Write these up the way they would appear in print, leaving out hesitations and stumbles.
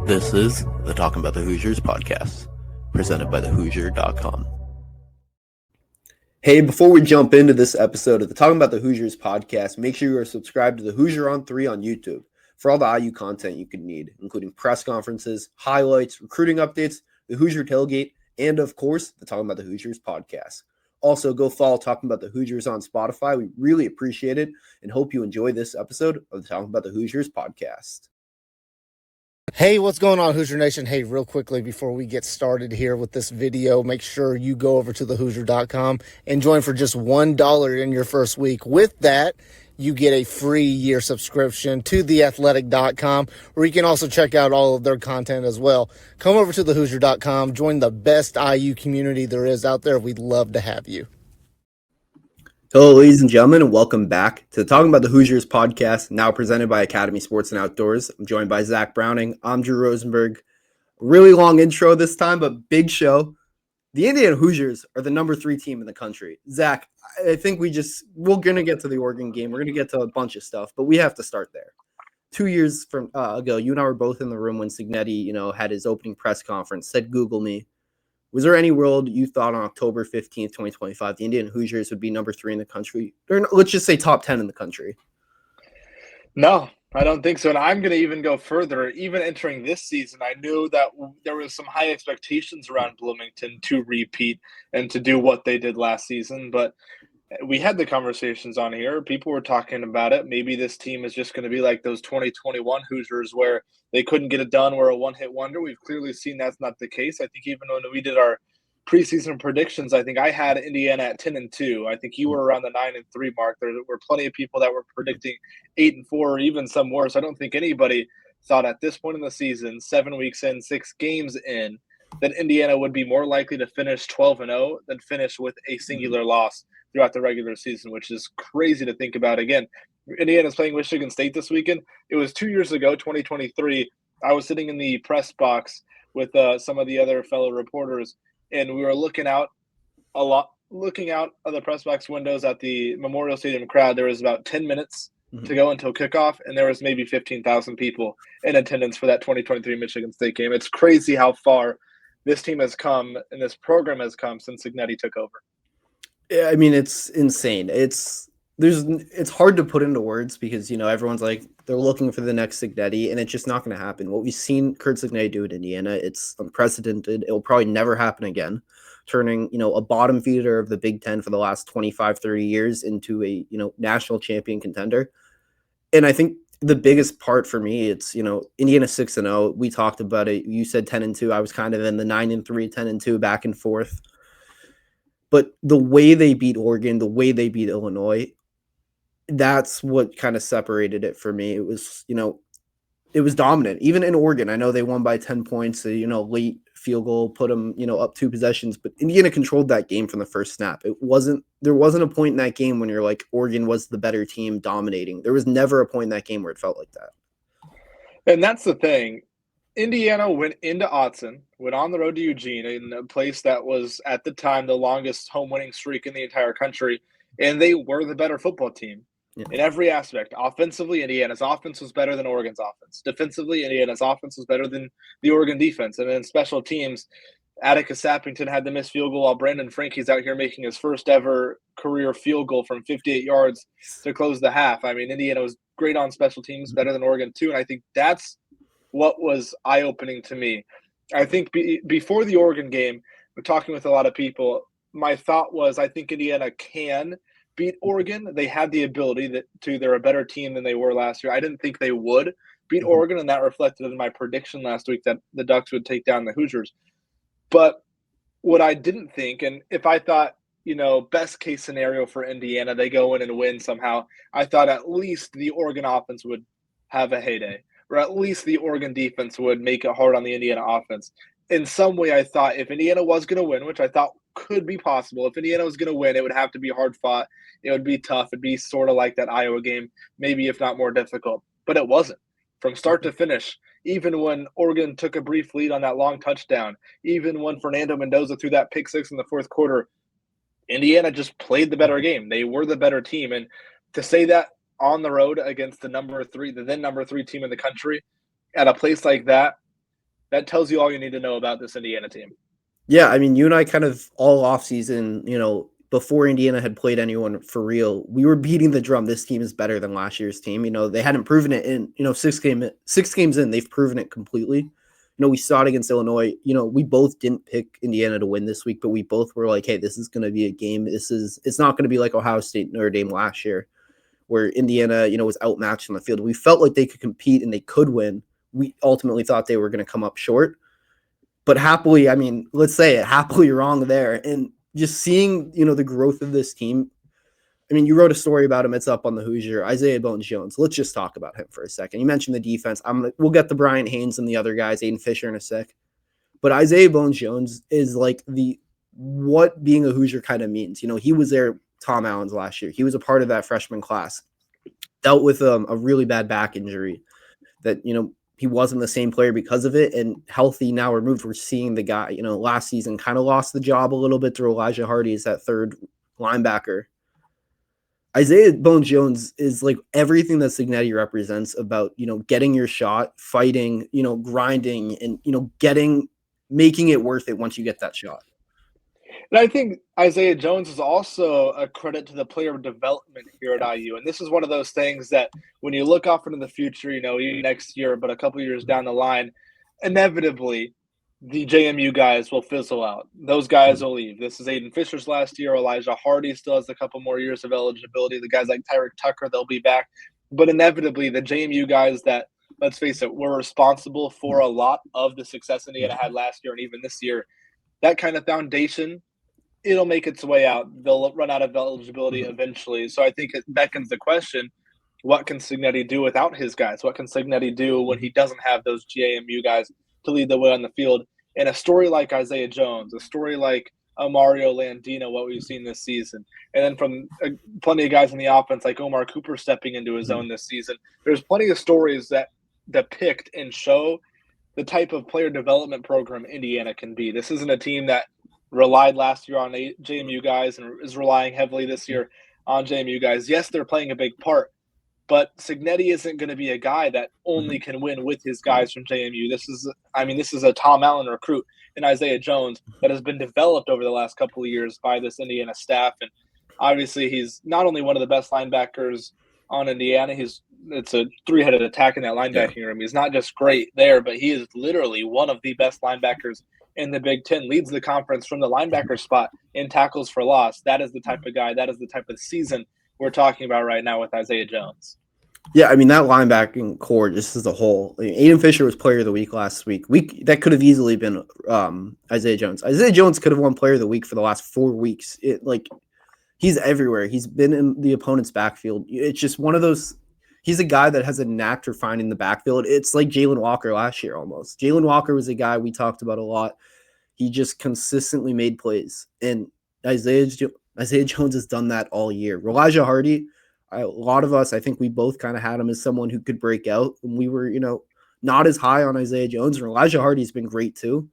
This is the Talkin Bout The Hoosiers podcast, presented by thehoosier.com. Hey, before we jump into this episode of the Talkin Bout The Hoosiers podcast, make sure you are subscribed to the Hoosier on 3 on YouTube for all the IU content you could need, including press conferences, highlights, recruiting updates, the Hoosier tailgate, and of course, the Talkin Bout The Hoosiers podcast. Also, go follow Talkin Bout The Hoosiers on Spotify. We really appreciate it and hope you enjoy this episode of the Talkin Bout The Hoosiers podcast. Hey, what's going on, Hoosier Nation? Hey, real quickly before we get started here with this video, make sure you go over to thehoosier.com and join for just $1 in your first week. With that, you get a free year subscription to theathletic.com, where you can also check out all of their content as well. Come over to thehoosier.com, join the best IU community there is out there. We'd love to have you. Hello, ladies and gentlemen, and welcome back to the Talking About the Hoosiers podcast, now presented by Academy Sports and Outdoors. I'm joined by Zach Browning. I'm Drew Rosenberg. Really long intro this time, but big show. The Indiana Hoosiers are the number 3 team in the country. Zach, I think we're going to get to the Oregon game. We're going to get to a bunch of stuff, but we have to start there. 2 years ago, you and I were both in the room when Cignetti, had his opening press conference, said, Google me. Was there any world you thought on October 15th, 2025, the Indiana Hoosiers would be number 3 in the country? Or let's just say top 10 in the country. No, I don't think so. And I'm going to even go further. Even entering this season, I knew that there was some high expectations around Bloomington to repeat and to do what they did last season. But we had the conversations on here. People were talking about it. Maybe this team is just going to be like those 2021 Hoosiers where they couldn't get it done. We're a one-hit wonder. We've clearly seen that's not the case. I think even when we did our preseason predictions, I think I had Indiana at 10-2. I think you were around the 9-3 mark. There were plenty of people that were predicting 8-4 or even some worse. I don't think anybody thought at this point in the season, 7 weeks in, 6 games in, that Indiana would be more likely to finish 12-0 than finish with a singular loss throughout the regular season, which is crazy to think about. Again, Indiana's playing Michigan State this weekend. It was 2 years ago, 2023. I was sitting in the press box with some of the other fellow reporters, and we were looking out of the press box windows at the Memorial Stadium crowd. There was about 10 minutes to go until kickoff, and there was maybe 15,000 people in attendance for that 2023 Michigan State game. It's crazy how far this team has come and this program has come since Cignetti took over. Yeah, I mean, it's insane. It's hard to put into words because, everyone's like, they're looking for the next Cignetti, and it's just not going to happen. What we've seen Curt Cignetti do in Indiana, it's unprecedented. It will probably never happen again, turning, a bottom feeder of the Big Ten for the last 25, 30 years into a, national champion contender. And I think the biggest part for me, it's, Indiana 6-0. We talked about it. You said 10-2. I was kind of in the 9-3, 10-2 back and forth. But the way they beat Oregon, the way they beat Illinois, that's what kind of separated it for me. It was, it was dominant. Even in Oregon, I know they won by 10 points. Late field goal put them, up 2 possessions. But Indiana controlled that game from the first snap. There wasn't a point in that game when you're like, Oregon was the better team dominating. There was never a point in that game where it felt like that. And that's the thing. Indiana went into Autzen, went on the road to Eugene, in a place that was, at the time, the longest home winning streak in the entire country, and they were the better football team in every aspect. Offensively, Indiana's offense was better than Oregon's offense. Defensively, Indiana's offense was better than the Oregon defense. And then special teams, Atticus Sappington had the missed field goal while Brandon Frankie's out here making his first ever career field goal from 58 yards to close the half. I mean, Indiana was great on special teams, better than Oregon too, and I think that's what was eye-opening to me. I think before the Oregon game, we're talking with a lot of people, my thought was I think Indiana can beat Oregon. They had the ability they're a better team than they were last year. I didn't think they would beat Oregon, and that reflected in my prediction last week that the Ducks would take down the Hoosiers. But what I didn't think, and if I thought, best case scenario for Indiana, they go in and win somehow, I thought at least the Oregon offense would have a heyday, or at least the Oregon defense would make it hard on the Indiana offense. In some way, I thought if Indiana was going to win, which I thought could be possible, if Indiana was going to win, it would have to be hard fought. It would be tough. It'd be sort of like that Iowa game, maybe if not more difficult. But it wasn't. From start to finish, even when Oregon took a brief lead on that long touchdown, even when Fernando Mendoza threw that pick 6 in the fourth quarter, Indiana just played the better game. They were the better team. And to say that on the road against the then number 3 team in the country at a place like that, that tells you all you need to know about this Indiana team. Yeah, I mean, you and I kind of all offseason, before Indiana had played anyone for real, we were beating the drum. This team is better than last year's team. They hadn't proven it in, 6 games in, they've proven it completely. We saw it against Illinois. We both didn't pick Indiana to win this week, but we both were like, hey, this is going to be a game. It's not going to be like Ohio State, Notre Dame last year, where Indiana, was outmatched on the field. We felt like they could compete and they could win. We ultimately thought they were going to come up short. But happily, I mean, let's say it, happily wrong there. And just seeing, the growth of this team. I mean, you wrote a story about him. It's up on the Hoosier. Isaiah Bones-Jones. Let's just talk about him for a second. You mentioned the defense. We'll get to Brian Haynes and the other guys, Aiden Fisher in a sec. But Isaiah Bones-Jones is like what being a Hoosier kind of means. He was there Tom Allen's last year. He was a part of that freshman class. Dealt with a really bad back injury that, he wasn't the same player because of it, and healthy now removed. We're seeing the guy, last season kind of lost the job a little bit through Elijah Hardy as that third linebacker. Isaiah Bones-Jones is like everything that Cignetti represents about, getting your shot, fighting, grinding, and, making it worth it once you get that shot. And I think Isaiah Jones is also a credit to the player development here at IU. And this is one of those things that when you look off into the future, even next year, but a couple years down the line, inevitably the JMU guys will fizzle out. Those guys will leave. This is Aiden Fisher's last year. Elijah Hardy still has a couple more years of eligibility. The guys like Tyreek Tucker, they'll be back. But inevitably, the JMU guys that, let's face it, were responsible for a lot of the success Indiana had last year and even this year, that kind of foundation, it'll make its way out. They'll run out of eligibility eventually. So I think it beckons the question, what can Cignetti do without his guys? What can Cignetti do when he doesn't have those JMU guys to lead the way on the field? And a story like Isaiah Jones, a story like Mario Landino, what we've seen this season, and then from plenty of guys in the offense like Omar Cooper stepping into his own this season, there's plenty of stories that depict and show the type of player development program Indiana can be. This isn't a team that relied last year on JMU guys and is relying heavily this year on JMU guys. Yes, they're playing a big part, but Cignetti isn't going to be a guy that only can win with his guys from JMU. This is a Tom Allen recruit in Isaiah Jones that has been developed over the last couple of years by this Indiana staff. And obviously he's not only one of the best linebackers on Indiana, it's a three-headed attack in that linebacking room. He's not just great there, but he is literally one of the best linebackers in the Big Ten, leads the conference from the linebacker spot in tackles for loss. That is the type of guy, that is the type of season we're talking about right now with Isaiah Jones. Yeah, I mean, that linebacking core just as a whole. Aiden Fisher was player of the week last week. That could have easily been Isaiah Jones. Isaiah Jones could have won player of the week for the last 4 weeks. He's everywhere. He's been in the opponent's backfield. It's just one of those. He's a guy that has a knack for finding the backfield. It's like Jalen Walker last year almost. Jalen Walker was a guy we talked about a lot. He just consistently made plays. And Isaiah Jones has done that all year. Elijah Hardy, a lot of us, I think we both kind of had him as someone who could break out. And we were, not as high on Isaiah Jones. And Elijah Hardy's been great too.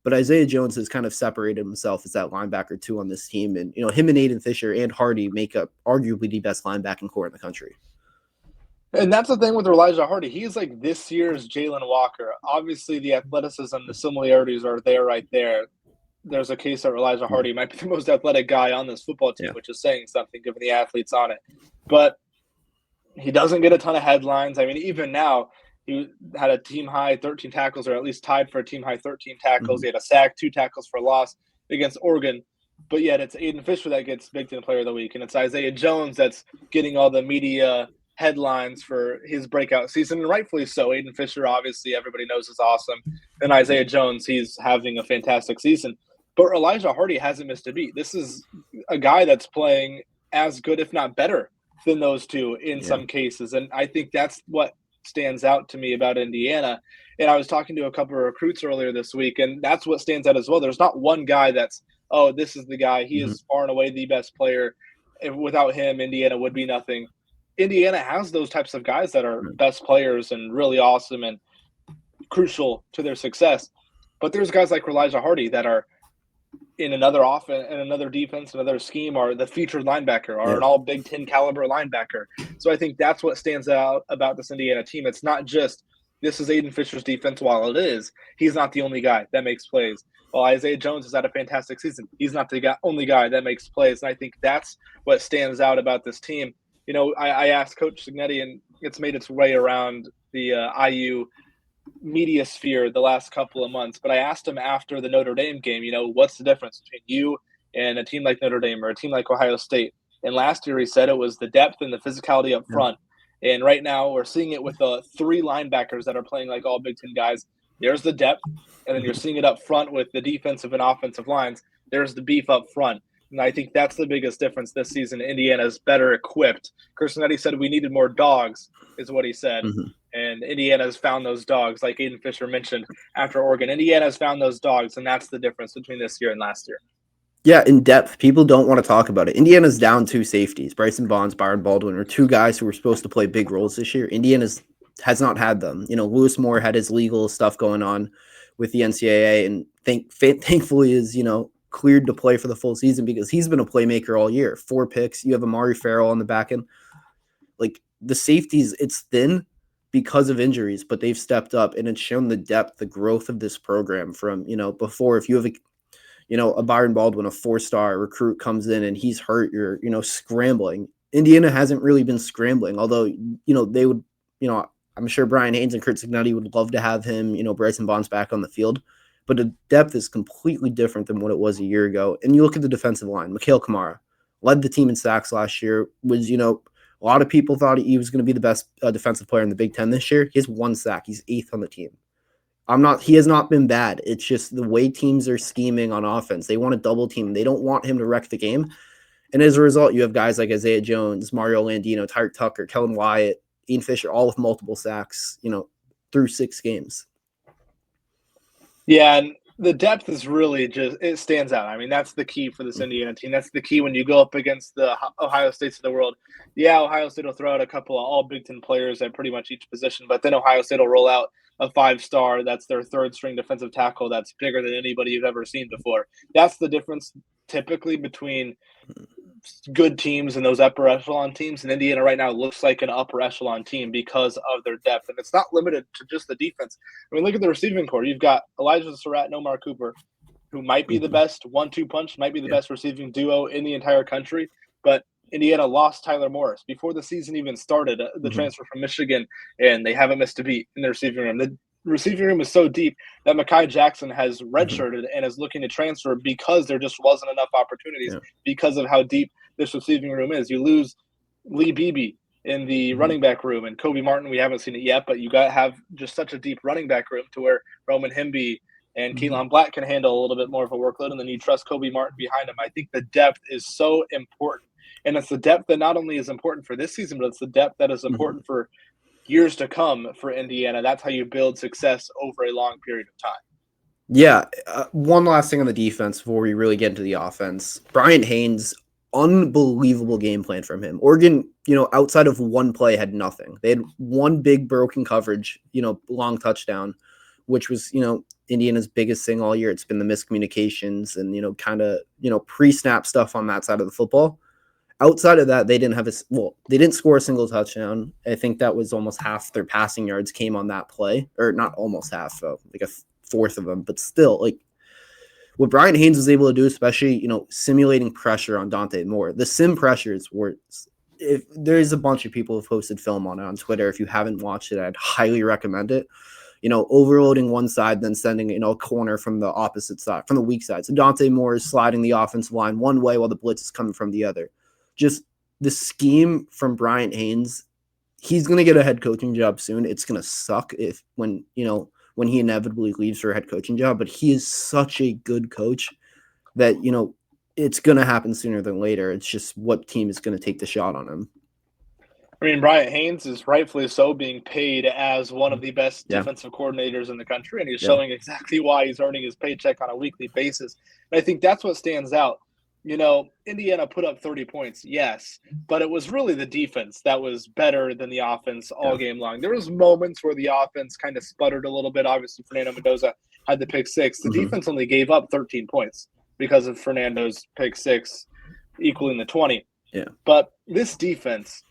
But Isaiah Jones has kind of separated himself as that linebacker too on this team. And, him and Aiden Fisher and Hardy make up arguably the best linebacking core in the country. And that's the thing with Elijah Hardy. He's like this year's Jalen Walker. Obviously, the athleticism, the similarities are there right there. There's a case that Elijah Hardy might be the most athletic guy on this football team, which is saying something given the athletes on it. But he doesn't get a ton of headlines. I mean, even now, he had a team-high 13 tackles, or at least tied for a team-high 13 tackles. He had a sack, 2 tackles for loss against Oregon. But yet it's Aiden Fisher that gets Big Ten Player of the Week, and it's Isaiah Jones that's getting all the media headlines for his breakout season, and rightfully so. Aiden Fisher, obviously, everybody knows is awesome. And Isaiah Jones, he's having a fantastic season. But Elijah Hardy hasn't missed a beat. This is a guy that's playing as good, if not better, than those two in some cases. And I think that's what stands out to me about Indiana. And I was talking to a couple of recruits earlier this week, and that's what stands out as well. There's not one guy that's, oh, this is the guy. He is far and away the best player. And without him, Indiana would be nothing. Indiana has those types of guys that are best players and really awesome and crucial to their success. But there's guys like Elijah Hardy that are in another offense, in another defense, another scheme, are the featured linebacker, or an all Big Ten caliber linebacker. So I think that's what stands out about this Indiana team. It's not just this is Aiden Fisher's defense. While it is, he's not the only guy that makes plays. While Isaiah Jones has had a fantastic season, he's not the only guy that makes plays. And I think that's what stands out about this team. I asked Coach Cignetti, and it's made its way around the IU media sphere the last couple of months. But I asked him after the Notre Dame game, what's the difference between you and a team like Notre Dame or a team like Ohio State? And last year he said it was the depth and the physicality up front. And right now we're seeing it with the 3 linebackers that are playing like all Big Ten guys. There's the depth, and then you're seeing it up front with the defensive and offensive lines. There's the beef up front. And I think that's the biggest difference this season. Indiana's better equipped. Curt Cignetti said we needed more dogs, is what he said. Mm-hmm. And Indiana's found those dogs, like Aiden Fisher mentioned after Oregon. Indiana's found those dogs, and that's the difference between this year and last year. Yeah, in depth, people don't want to talk about it. Indiana's down 2 safeties. Bryson Bonds, Byron Baldwin are 2 guys who were supposed to play big roles this year. Indiana has not had them. Lewis Moore had his legal stuff going on with the NCAA, and thankfully is, cleared to play for the full season because he's been a playmaker all year. 4 picks. You have Amari Farrell on the back end. Like, the safeties, it's thin because of injuries, but they've stepped up, and it's shown the depth, the growth of this program from, before. If you have a Byron Baldwin, a 4-star recruit comes in and he's hurt, you're, scrambling. Indiana hasn't really been scrambling, although, they would, I'm sure Brian Haynes and Curt Cignetti would love to have him, Bryson Bonds back on the field, but the depth is completely different than what it was a year ago. And you look at the defensive line, Mikhail Kamara led the team in sacks last year, was, a lot of people thought he was going to be the best defensive player in the Big Ten this year. He has 1 sack. He's 8th on the team. He has not been bad. It's just the way teams are scheming on offense. They want to double team. They don't want him to wreck the game. And as a result, you have guys like Isaiah Jones, Mario Landino, Tyreek Tucker, Kellen Wyatt, Ian Fisher, all with multiple sacks, through 6 games. Yeah, and the depth is really it stands out. I mean, that's the key for this Indiana team. That's the key when you go up against the Ohio States of the world. Yeah, Ohio State will throw out a couple of all Big Ten players at pretty much each position, but then Ohio State will roll out a 5-star that's their 3rd-string defensive tackle that's bigger than anybody you've ever seen before. That's the difference typically between good teams and those upper echelon teams. And Indiana right now looks like an upper echelon team because of their depth. And it's not limited to just the defense. I mean, look at the receiving core. You've got Elijah Surratt and Omar Cooper, who might be the best 1-2 punch, might be the best receiving duo in the entire country. But Indiana lost Tyler Morris before the season even started, the transfer from Michigan, and they haven't missed a beat in the receiving room. The receiving room is so deep that Mekhi Jackson has redshirted and is looking to transfer because there just wasn't enough opportunities because of how deep this receiving room is. You lose Lee Beebe in the running back room, and Kobe Martin, we haven't seen it yet, but you got to have just such a deep running back room to where Roman Hemby and Keelan Black can handle a little bit more of a workload, and then you trust Kobe Martin behind him. I think the depth is so important. And it's the depth that not only is important for this season, but it's the depth that is important for years to come for Indiana. That's how you build success over a long period of time. Yeah. One last thing on the defense before we really get into the offense. Brian Haynes, unbelievable game plan from him. Oregon, outside of 1 play, had nothing. They had 1 big broken coverage, long touchdown, which was, Indiana's biggest thing all year. It's been the miscommunications and, kind of, pre-snap stuff on that side of the football. Outside of that, they didn't score a single touchdown. I think that was almost half their passing yards came on that play, or not almost half, like a 4th of them, but still, like, what Brian Haynes was able to do, especially, simulating pressure on Dante Moore, the sim pressures were, if there's a bunch of people who've posted film on it on Twitter. If you haven't watched it, I'd highly recommend it. Overloading one side, then sending, a corner from the opposite side, from the weak side. So Dante Moore is sliding the offensive line one way while the blitz is coming from the other. Just the scheme from Brian Haynes, he's going to get a head coaching job soon. It's going to suck when he inevitably leaves for a head coaching job, but he is such a good coach that, it's going to happen sooner than later. It's just what team is going to take the shot on him. I mean, Brian Haynes is rightfully so being paid as one of the best defensive coordinators in the country, and he's showing exactly why he's earning his paycheck on a weekly basis. And I think that's what stands out. Indiana put up 30 points, yes, but it was really the defense that was better than the offense all game long. There was moments where the offense kind of sputtered a little bit. Obviously, Fernando Mendoza had the pick 6. The defense only gave up 13 points because of Fernando's pick 6 equaling the 20. Yeah. But this defense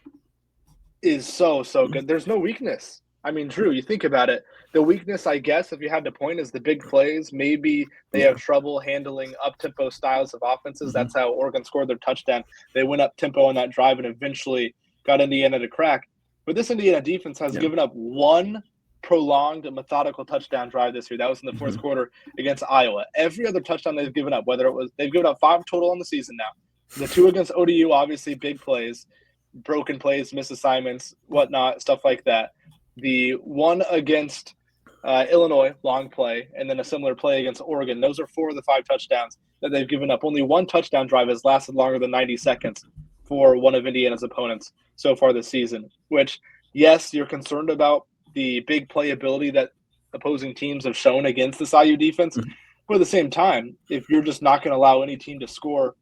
is so good. There's no weakness. I mean, Drew, you think about it. The weakness, I guess, if you had to point, is the big plays. Maybe they Yeah. have trouble handling up-tempo styles of offenses. Mhm. That's how Oregon scored their touchdown. They went up-tempo on that drive and eventually got Indiana to crack. But this Indiana defense has Yeah. given up one prolonged and methodical touchdown drive this year. That was in the fourth Mhm. quarter against Iowa. Every other touchdown they've given up, whether it was they've given up 5 total on the season now. The 2 against ODU, obviously big plays, broken plays, missed assignments, whatnot, stuff like that. The one against Illinois, long play, and then a similar play against Oregon. Those are 4 of the 5 touchdowns that they've given up. Only one touchdown drive has lasted longer than 90 seconds for one of Indiana's opponents so far this season, which, yes, you're concerned about the big playability that opposing teams have shown against this IU defense. Mhm. But at the same time, if you're just not going to allow any team to score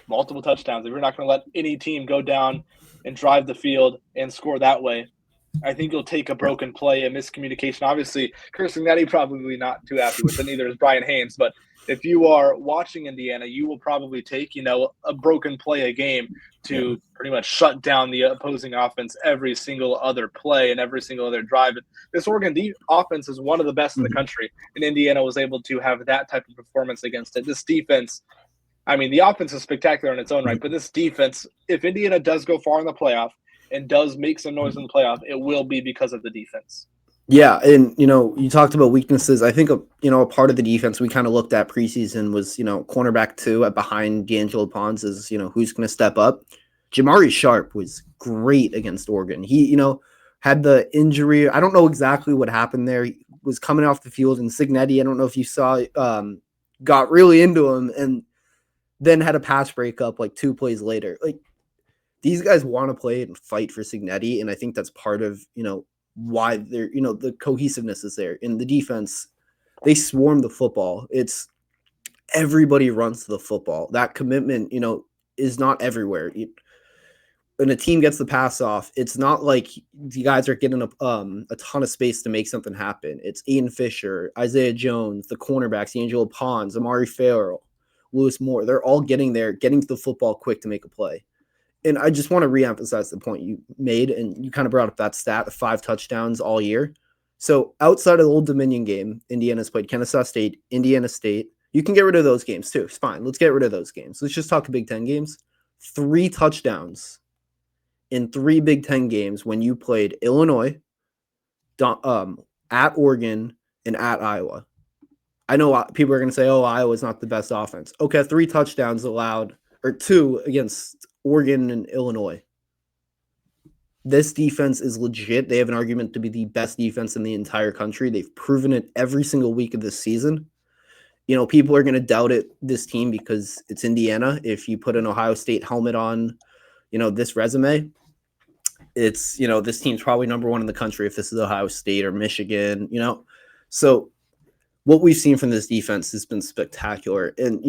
multiple touchdowns, if you're not going to let any team go down and drive the field and score that way, I think you'll take a broken play, a miscommunication. Obviously, Curt Cignetti probably not too happy with it, neither is Brian Haynes. But if you are watching Indiana, you will probably take, a broken play a game to pretty much shut down the opposing offense every single other play and every single other drive. And this Oregon offense is one of the best in the country, and Indiana was able to have that type of performance against it. This defense, I mean, the offense is spectacular in its own right, but this defense, if Indiana does go far in the playoff and does make some noise in the playoff, it will be because of the defense. Yeah, and you talked about weaknesses. I think a part of the defense we kind of looked at preseason was cornerback 2 at behind D'Angelo Pons is who's going to step up. Jamari Sharp was great against Oregon. He had the injury. I don't know exactly what happened there. He was coming off the field, and Cignetti, I don't know if you saw, got really into him, and then had a pass breakup like 2 plays later. Like, these guys want to play and fight for Cignetti, and I think that's part of why they're the cohesiveness is there in the defense. They swarm the football. It's everybody runs to the football. That commitment is not everywhere. When a team gets the pass off, it's not like the guys are getting a ton of space to make something happen. It's Ian Fisher, Isaiah Jones, the cornerbacks, D'Angelo Pons, Amari Farrell, Lewis Moore. They're all getting there, getting to the football quick to make a play. And I just want to reemphasize the point you made, and you kind of brought up that stat of 5 touchdowns all year. So outside of the Old Dominion game, Indiana's played Kennesaw State, Indiana State. You can get rid of those games too. It's fine. Let's get rid of those games. Let's just talk Big Ten games. 3 touchdowns in 3 Big Ten games when you played Illinois, at Oregon, and at Iowa. I know people are going to say, oh, Iowa's not the best offense. Okay, 3 touchdowns allowed, or 2 against Oregon and Illinois. This defense is legit. They have an argument to be the best defense in the entire country. They've proven it every single week of this season. People are going to doubt this team because it's Indiana. If you put an Ohio State helmet on, this resume, it's, this team's probably number 1 in the country if this is Ohio State or Michigan, So what we've seen from this defense has been spectacular. And,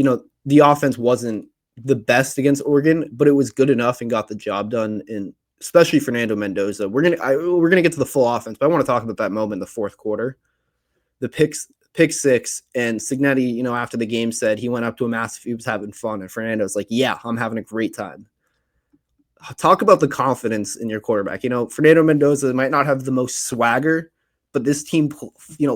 the offense wasn't the best against Oregon, but it was good enough and got the job done. And especially Fernando Mendoza, we're gonna get to the full offense, but I want to talk about that moment in the fourth quarter, the pick 6, and Cignetti, after the game said he went up to him, asked if he was having fun, and Fernando's like, "Yeah, I'm having a great time." Talk about the confidence in your quarterback. Fernando Mendoza might not have the most swagger, but this team,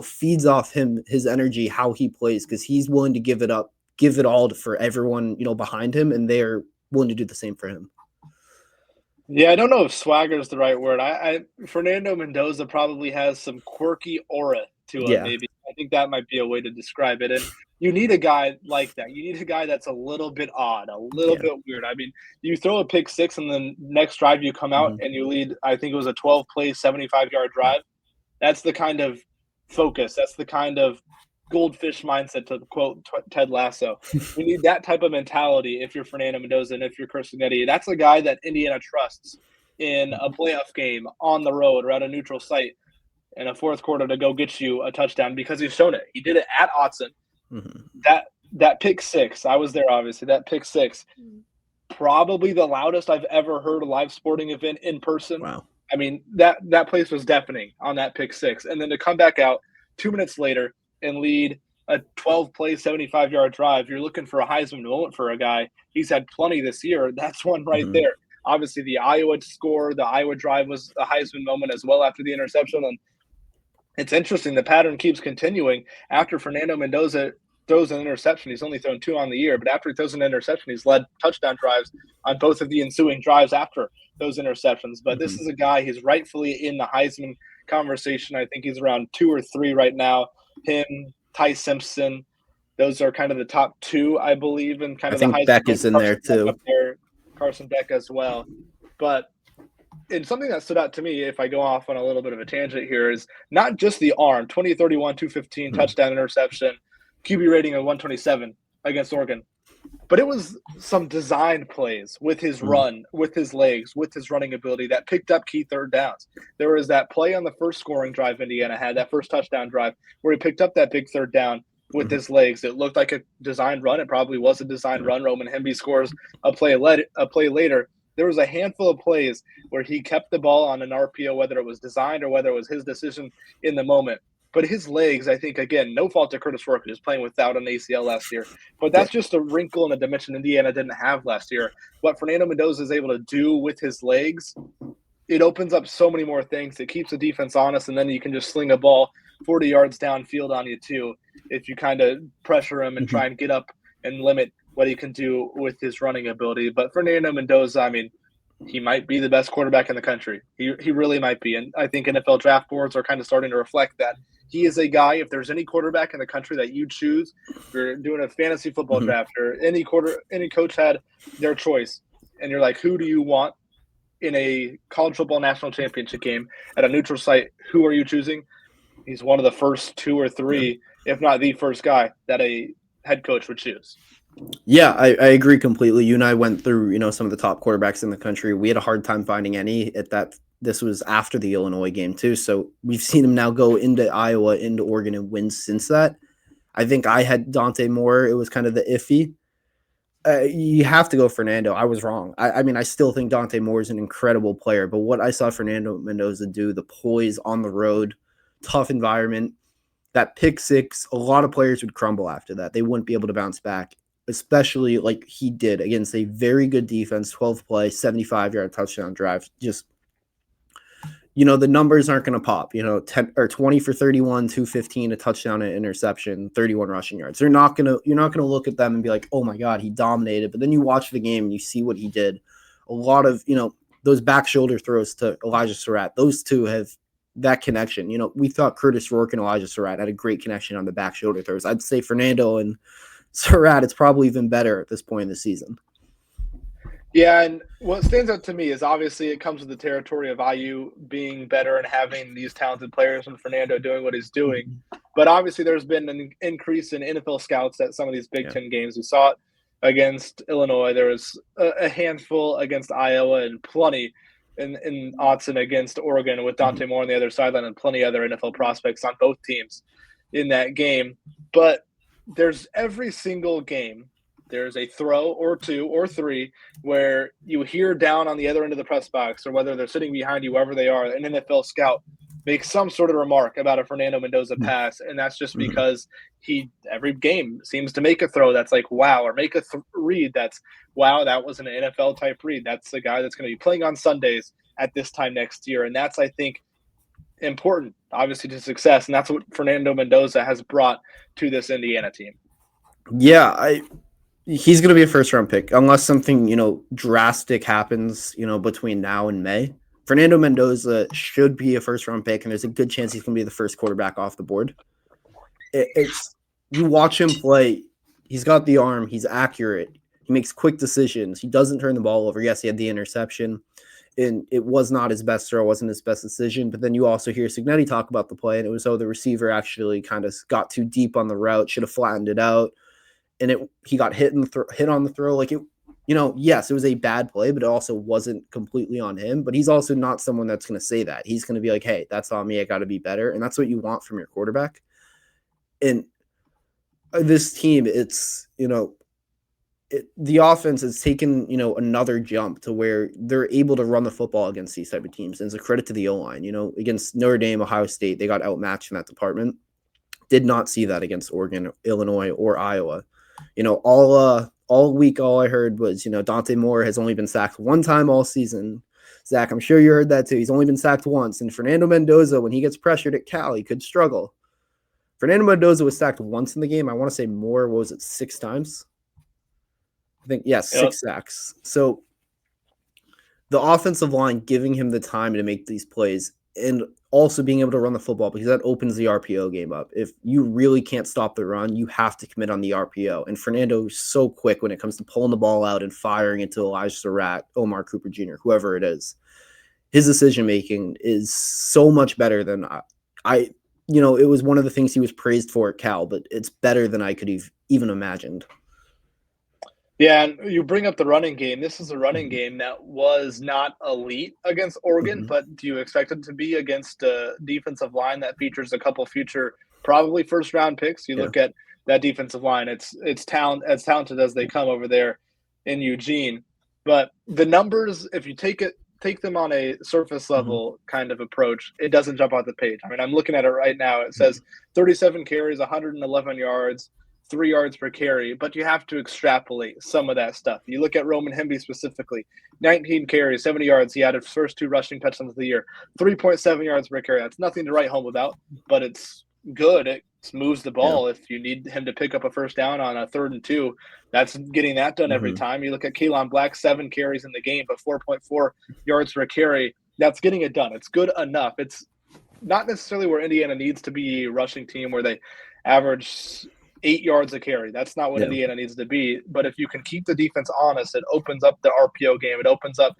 feeds off him, his energy, how he plays, because he's willing to give it up. Give it all for everyone, behind him, and they're willing to do the same for him. Yeah, I don't know if swagger is the right word. Fernando Mendoza probably has some quirky aura to him, maybe. I think that might be a way to describe it. And you need a guy like that. You need a guy that's a little bit odd, a little bit weird. I mean, you throw a pick 6 and then next drive you come out and you lead, I think it was a 12-play, 75-yard drive. That's the kind of focus. That's the kind of goldfish mindset, to quote Ted Lasso. We need that type of mentality if you're Fernando Mendoza and if you're Curt Cignetti. That's a guy that Indiana trusts in a playoff game on the road or at a neutral site in a fourth quarter to go get you a touchdown because he's shown it. He did it at Autzen. That pick 6, I was there obviously, that pick 6, probably the loudest I've ever heard a live sporting event in person. Wow. I mean, that place was deafening on that pick 6. And then to come back out 2 minutes later and lead a 12-play, 75-yard drive, you're looking for a Heisman moment for a guy. He's had plenty this year. That's one right there. Obviously, the Iowa score, the Iowa drive was a Heisman moment as well after the interception. And It's interesting. The pattern keeps continuing after Fernando Mendoza throws an interception. He's only thrown 2 on the year, but after he throws an interception, he's led touchdown drives on both of the ensuing drives after those interceptions. But this is a guy, he's rightfully in the Heisman conversation. I think he's around 2 or 3 right now. Him, Ty Simpson, those are kind of the top 2, I believe, and kind I of the think Heisman. Beck is in there too. Up there, Carson Beck as well. But and something that stood out to me, if I go off on a little bit of a tangent here, is not just the arm, 2031, 215, touchdown interception, QB rating of 127 against Oregon, but it was some designed plays with his run, with his legs, with his running ability that picked up key third downs. There was that play on the first scoring drive Indiana had, that first touchdown drive, where he picked up that big third down with his legs. It looked like a designed run. It probably was a designed run. Roman Hemby scores a play later. There was a handful of plays where he kept the ball on an RPO, whether it was designed or whether it was his decision in the moment. But his legs, I think, again, no fault to Curtis Rourke, who's playing without an ACL last year. But that's just a wrinkle in a dimension Indiana didn't have last year. What Fernando Mendoza is able to do with his legs, it opens up so many more things. It keeps the defense honest, and then you can just sling a ball 40 yards downfield on you, too, if you kind of pressure him and try and get up and limit what he can do with his running ability. But Fernando Mendoza, I mean, he might be the best quarterback in the country. He really might be. And I think NFL draft boards are kind of starting to reflect that. He is a guy, if there's any quarterback in the country that you choose, if you're doing a fantasy football draft or any coach had their choice, and you're like, who do you want in a college football national championship game at a neutral site? Who are you choosing? He's one of the first 2 or 3, if not the first guy that a head coach would choose. Yeah, I agree completely. You and I went through, some of the top quarterbacks in the country. We had a hard time finding any at that. This was after the Illinois game too. So we've seen him now go into Iowa, into Oregon and win since that. I think I had Dante Moore. It was kind of the iffy. You have to go Fernando. I was wrong. I mean, I still think Dante Moore is an incredible player, but what I saw Fernando Mendoza do, the poise on the road, tough environment, that pick six, a lot of players would crumble after that. They wouldn't be able to bounce back, especially like he did against a very good defense, 12 play, 75-yard touchdown drive. Just, the numbers aren't going to pop, 10 or 20 for 31, 215, a touchdown, an interception, 31 rushing yards. You're not going to look at them and be like, oh my God, he dominated. But then you watch the game and you see what he did. A lot of, those back shoulder throws to Elijah Surratt, those two have that connection. We thought Curtis Rourke and Elijah Surratt had a great connection on the back shoulder throws. I'd say Fernando and Surratt, it's probably even better at this point in the season. Yeah, and what stands out to me is obviously it comes with the territory of IU being better and having these talented players and Fernando doing what he's doing. But obviously there's been an increase in NFL scouts at some of these Big Ten games. We saw it against Illinois. There was a handful against Iowa and plenty in Autzen against Oregon with Dante Moore on the other sideline and plenty other NFL prospects on both teams in that game. But there's every single game, there's a throw or 2 or 3 where you hear down on the other end of the press box, or whether they're sitting behind you, wherever they are, an NFL scout makes some sort of remark about a Fernando Mendoza pass. And that's just because every game seems to make a throw that's like, wow, or make a read that's, wow, that was an NFL type read. That's the guy that's going to be playing on Sundays at this time next year. And that's, I think, important, obviously, to success. And that's what Fernando Mendoza has brought to this Indiana team. Yeah, he's going to be a first-round pick unless something, drastic happens, between now and May. Fernando Mendoza should be a first-round pick, and there's a good chance he's going to be the first quarterback off the board. You watch him play, he's got the arm, he's accurate, he makes quick decisions, he doesn't turn the ball over. Yes, he had the interception, and it was not his best throw, wasn't his best decision, but then you also hear Cignetti talk about the play, and it was, the receiver actually kind of got too deep on the route, should have flattened it out, and he got hit on the throw. Like, yes, it was a bad play, but it also wasn't completely on him. But he's also not someone that's going to say that. He's going to be like, hey, that's on me. I got to be better. And that's what you want from your quarterback. And this team, it's, the offense has taken, another jump to where they're able to run the football against these type of teams. And it's a credit to the O-line. Against Notre Dame, Ohio State, they got outmatched in that department. Did not see that against Oregon, Illinois, or Iowa. All week, all I heard was, Dante Moore has only been sacked one time all season. Zach, I'm sure you heard that too. He's only been sacked once. And Fernando Mendoza, when he gets pressured at Cal, he could struggle. Fernando Mendoza was sacked once in the game. I want to say more. What was it, 6 times? I think, yeah, 6 sacks. So the offensive line giving him the time to make these plays and also being able to run the football, because that opens the RPO game up. If you really can't stop the run, you have to commit on the RPO. And Fernando is so quick when it comes to pulling the ball out and firing into Elijah Surratt, Omar Cooper Jr., whoever it is. His decision-making is so much better than it was one of the things he was praised for at Cal, but it's better than I could have even imagined. Yeah, and you bring up the running game. This is a running game that was not elite against Oregon, but do you expect it to be against a defensive line that features a couple future, probably first-round picks? You look at that defensive line; it's as talented as they come over there in Eugene. But the numbers, if you take them on a surface level kind of approach, it doesn't jump out the page. I mean, I'm looking at it right now. It says 37 carries, 111 yards. 3 yards per carry, but you have to extrapolate some of that stuff. You look at Roman Hemby specifically, 19 carries, 70 yards. He had his first 2 rushing touchdowns of the year, 3.7 yards per carry. That's nothing to write home about, but it's good. It moves the ball. If you need him to pick up a first down on a 3rd and 2, that's getting that done every time. You look at Kalon Black, 7 carries in the game, but 4.4 yards per carry. That's getting it done. It's good enough. It's not necessarily where Indiana needs to be a rushing team where they average 8 yards a carry. That's not what Indiana needs to be. But if you can keep the defense honest, it opens up the RPO game. It opens up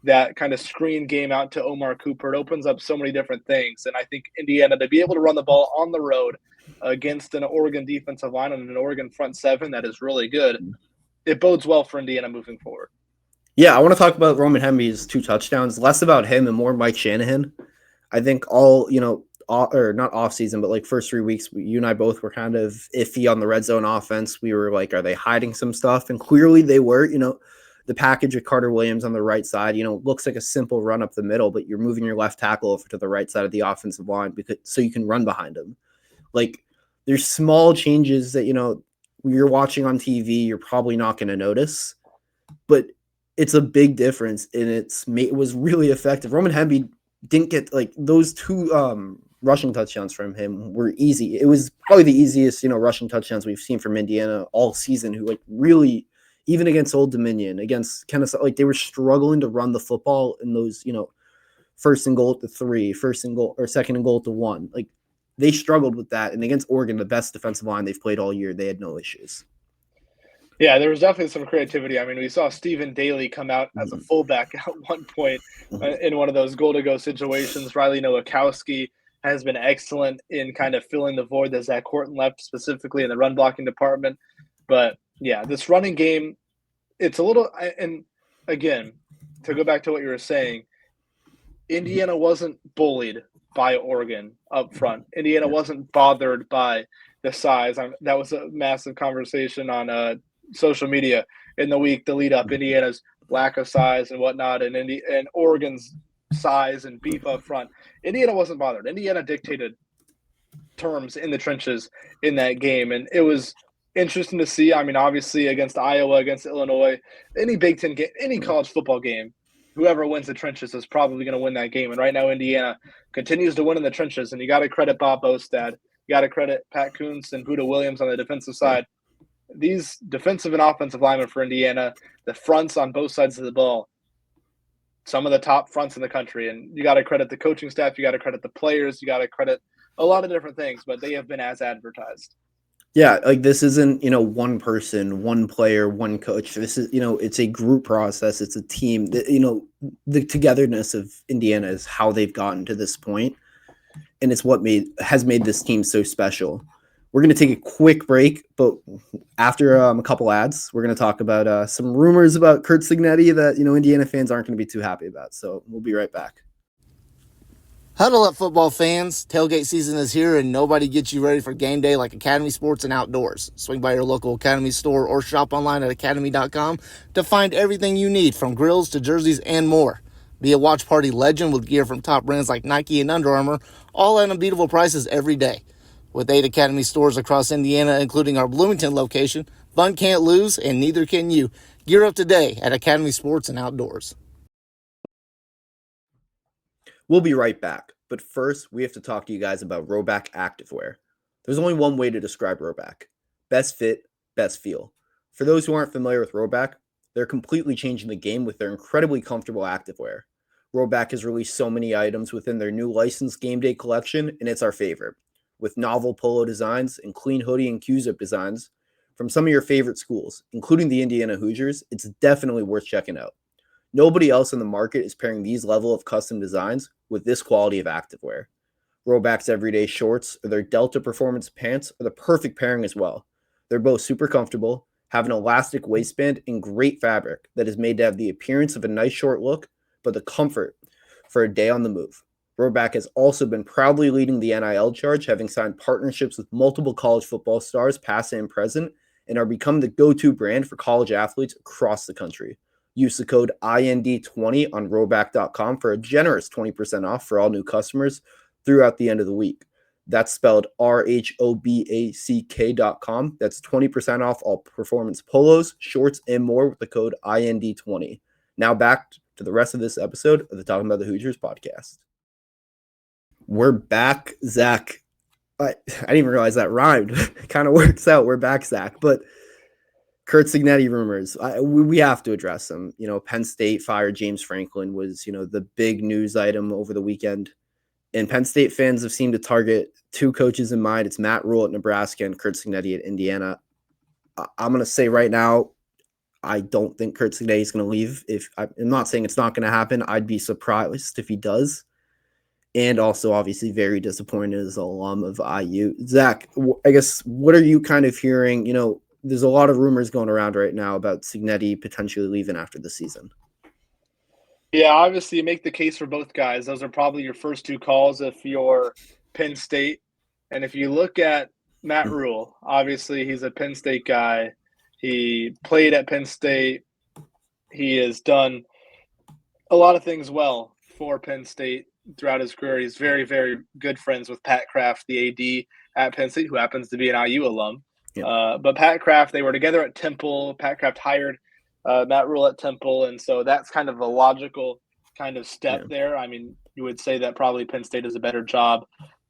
that kind of screen game out to Omar Cooper. It opens up so many different things. And I think Indiana, to be able to run the ball on the road against an Oregon defensive line and an Oregon front 7 that is really good, it bodes well for Indiana moving forward. Yeah, I want to talk about Roman Hemby's 2 touchdowns, less about him and more Mike Shanahan. I think not off season, but like first 3 weeks, you and I both were kind of iffy on the red zone offense. We were like, are they hiding some stuff? And clearly they were. The package of Carter Williams on the right side, looks like a simple run up the middle, but you're moving your left tackle over to the right side of the offensive line so you can run behind him. Like, there's small changes that, you're watching on TV, you're probably not going to notice, but it's a big difference, and it was really effective. Roman Hemby didn't get those 2 rushing touchdowns from him were easy. It was probably the easiest, rushing touchdowns we've seen from Indiana all season, who really, even against Old Dominion, against Kennesaw, they were struggling to run the football in those, 1st and goal to 3, 1st and goal or 2nd and goal to 1. They struggled with that. And against Oregon, the best defensive line they've played all year, they had no issues. Yeah, there was definitely some creativity. I mean, we saw Stephen Daly come out as a fullback at one point in one of those goal-to-go situations. Riley Nowakowski has been excellent in kind of filling the void that Zach Horton left, specifically in the run-blocking department. But, yeah, this running game, it's a little – and, again, to go back to what you were saying, Indiana wasn't bullied by Oregon up front. Indiana wasn't bothered by the size. That was a massive conversation on social media in the week, the lead up, Indiana's lack of size and whatnot, and Oregon's size and beef up front. Indiana wasn't bothered. Indiana dictated terms in the trenches in that game, and it was interesting to see. I mean, obviously against Iowa, against Illinois, any Big Ten game, any college football game, whoever wins the trenches is probably going to win that game. And right now, Indiana continues to win in the trenches, and you got to credit Bob Bostad. You got to credit Pat Kuntz and Buda Williams on the defensive side. These defensive and offensive linemen for Indiana, the fronts on both sides of the ball, some of the top fronts in the country. And you got to credit the coaching staff. You got to credit the players. You got to credit a lot of different things, but they have been as advertised. Yeah, this isn't, one person, one player, one coach. This is, it's a group process. It's a team. The togetherness of Indiana is how they've gotten to this point, and it's what has made this team so special. We're going to take a quick break, but after a couple ads, we're going to talk about some rumors about Curt Cignetti that, Indiana fans aren't going to be too happy about. So we'll be right back. Huddle up, football fans. Tailgate season is here, and nobody gets you ready for game day like Academy Sports and Outdoors. Swing by your local Academy store or shop online at academy.com to find everything you need, from grills to jerseys and more. Be a watch party legend with gear from top brands like Nike and Under Armour, all at unbeatable prices every day. With 8 Academy stores across Indiana, including our Bloomington location, fun can't lose, and neither can you. Gear up today at Academy Sports and Outdoors. We'll be right back, but first we have to talk to you guys about Rhoback Activewear. There's only one way to describe Rhoback: best fit, best feel. For those who aren't familiar with Rhoback, they're completely changing the game with their incredibly comfortable activewear. Rhoback has released so many items within their new licensed game day collection, and it's our favorite. With novel polo designs and clean hoodie and Q-zip designs from some of your favorite schools, including the Indiana Hoosiers, it's definitely worth checking out. Nobody else in the market is pairing these level of custom designs with this quality of activewear. Rhoback's everyday shorts or their Delta Performance pants are the perfect pairing as well. They're both super comfortable, have an elastic waistband, and great fabric that is made to have the appearance of a nice short look, but the comfort for a day on the move. Rhoback has also been proudly leading the NIL charge, having signed partnerships with multiple college football stars, past and present, and are becoming the go-to brand for college athletes across the country. Use the code IND20 on Rhoback.com for a generous 20% off for all new customers throughout the end of the week. That's spelled RHOBACK.com. That's 20% off all performance polos, shorts, and more with the code IND20. Now back to the rest of this episode of the Talking About the Hoosiers podcast. We're back, Zach. I didn't even realize that rhymed. Kind of works out. We're back, Zach. But Curt Cignetti rumors, we have to address them. Penn State fired James Franklin was, the big news item over the weekend. And Penn State fans have seemed to target two coaches in mind. It's Matt Rule at Nebraska and Curt Cignetti at Indiana. I'm going to say right now, I don't think Curt Cignetti is going to leave. I'm not saying it's not going to happen. I'd be surprised if he does. And also, obviously, very disappointed as an alum of IU. Zach, I guess, what are you kind of hearing? There's a lot of rumors going around right now about Cignetti potentially leaving after the season. Yeah, obviously you make the case for both guys. Those are probably your first two calls if you're Penn State. And if you look at Matt Rule, obviously he's a Penn State guy. He played at Penn State. He has done a lot of things well for Penn State throughout his career. He's very, very good friends with Pat Kraft, the AD at Penn State, who happens to be an IU alum. Yeah. But Pat Kraft, they were together at Temple. Pat Kraft hired Matt Rule at Temple, and so that's kind of a logical kind of step there. I mean, you would say that probably Penn State does a better job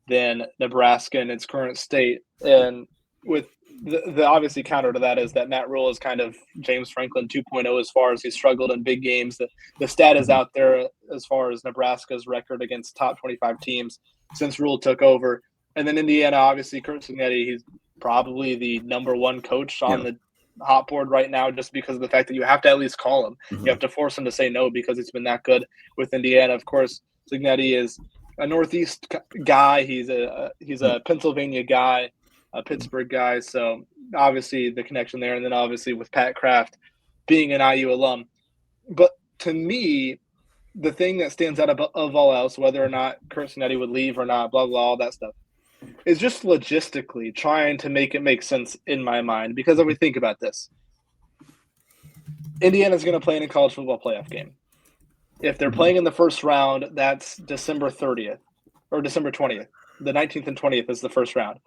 than Nebraska in its current state. And with the obviously counter to that is that Matt Rule is kind of James Franklin 2.0 as far as he struggled in big games. The stat is out there as far as Nebraska's record against top 25 teams since Rule took over. And then Indiana, obviously, Curt Cignetti, he's probably the number one coach on the hot board right now just because of the fact that you have to at least call him. Mm-hmm. You have to force him to say no because he's been that good with Indiana. Of course, Cignetti is a Northeast guy. He's a Pennsylvania guy, a Pittsburgh guy. So obviously the connection there. And then obviously with Pat Kraft being an IU alum. But to me, the thing that stands out of all else, whether or not Curt Cignetti would leave or not, blah, blah, all that stuff, is just logistically trying to make it make sense in my mind. Because if we think about this, Indiana's going to play in a college football playoff game. If they're playing in the first round, that's December 30th or December 20th. The 19th and 20th is the first round.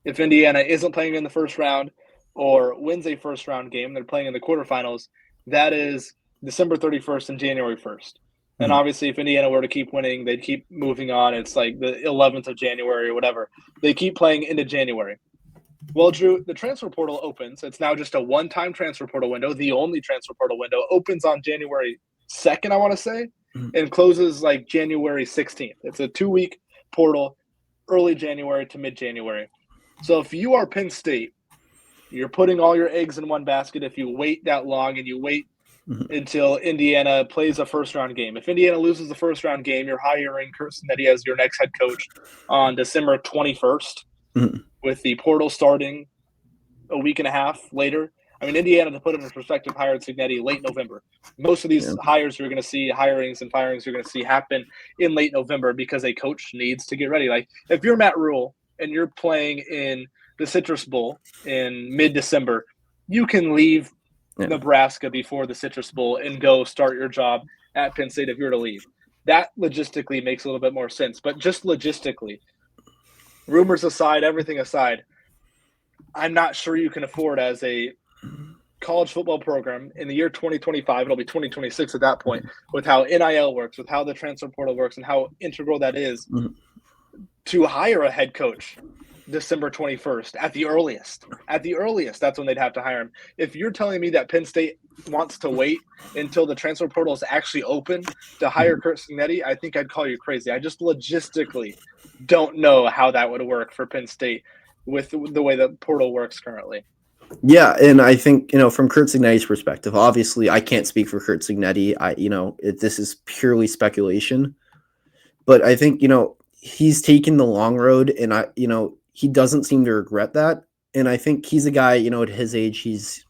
If Indiana isn't playing in the first round or wins a first round game, they're playing in the quarterfinals, that is December 31st and January 1st. And obviously, if Indiana were to keep winning, they'd keep moving on. It's like the 11th of January or whatever. They keep playing into January. Well, Drew, the transfer portal opens. It's now just a one-time transfer portal window. The only transfer portal window opens on January 2nd, I want to say, and closes like January 16th. It's a 2-week portal, early January to mid-January. So if you are Penn State, you're putting all your eggs in one basket if you wait that long and you wait until Indiana plays a first-round game. If Indiana loses the first-round game, you're hiring Curt Cignetti as your next head coach on December 21st with the portal starting a week and a half later. I mean, Indiana, to put it in perspective, hired Cignetti late November. Most of these hires you're going to see, hirings and firings you're going to see happen in late November because a coach needs to get ready. Like, if you're Matt Rule and you're playing in the Citrus Bowl in mid-December, you can leave Nebraska before the Citrus Bowl and go start your job at Penn State if you're to leave. That logistically makes a little bit more sense. But just logistically, rumors aside, everything aside, I'm not sure you can afford as a college football program in the year 2025, it'll be 2026 at that point, with how NIL works, with how the transfer portal works, and how integral that is, Mhm. to hire a head coach December 21st at the earliest. At the earliest, that's when they'd have to hire him. If you're telling me that Penn State wants to wait until the transfer portal is actually open to hire Curt Cignetti, I think I'd call you crazy. I just logistically don't know how that would work for Penn State with the way the portal works currently. Yeah, and I think, from Curt Cignetti's perspective, obviously I can't speak for Curt Cignetti. This is purely speculation. But I think, he's taken the long road, and he doesn't seem to regret that. And I think he's a guy, at his age, he's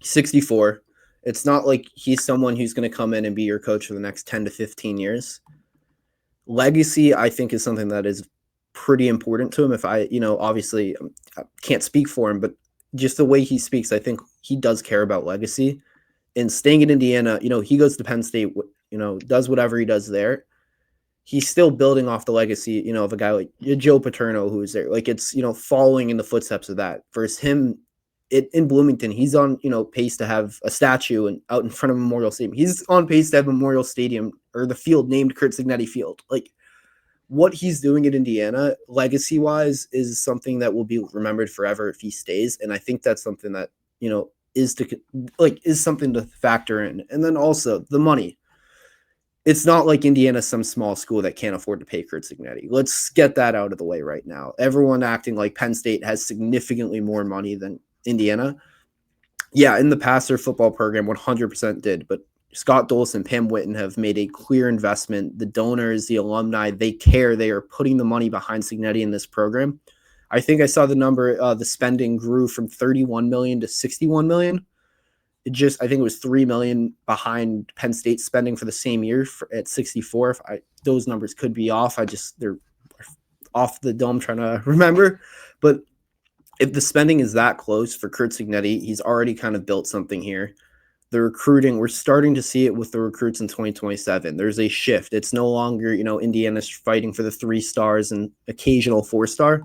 64. It's not like he's someone who's going to come in and be your coach for the next 10 to 15 years. Legacy, I think, is something that is pretty important to him. If obviously I can't speak for him, but just the way he speaks, I think he does care about legacy. And staying in Indiana, he goes to Penn State, does whatever he does there. He's still building off the legacy, of a guy like Joe Paterno, who's there. Like, it's, following in the footsteps of that. Versus him in Bloomington, he's on, pace to have a statue and out in front of Memorial Stadium. He's on pace to have Memorial Stadium or the field named Curt Cignetti Field. Like, what he's doing in Indiana, legacy-wise, is something that will be remembered forever if he stays. And I think that's something that, is something to factor in. And then also the money. It's not like Indiana's some small school that can't afford to pay Curt Cignetti. Let's get that out of the way right now. Everyone acting like Penn State has significantly more money than Indiana. Yeah, in the past, their football program 100% did, but Scott Dolson, Pam Witten have made a clear investment. The donors, the alumni, they care. They are putting the money behind Cignetti in this program. I think I saw the number, the spending grew from $31 million to $61 million. I think it was $3 million behind Penn State spending for the same year at 64. Those numbers could be off. They're off the dome trying to remember. But if the spending is that close for Curt Cignetti, he's already kind of built something here. The recruiting, we're starting to see it with the recruits in 2027. There's a shift. It's no longer, Indiana's fighting for the 3 stars and occasional 4-star.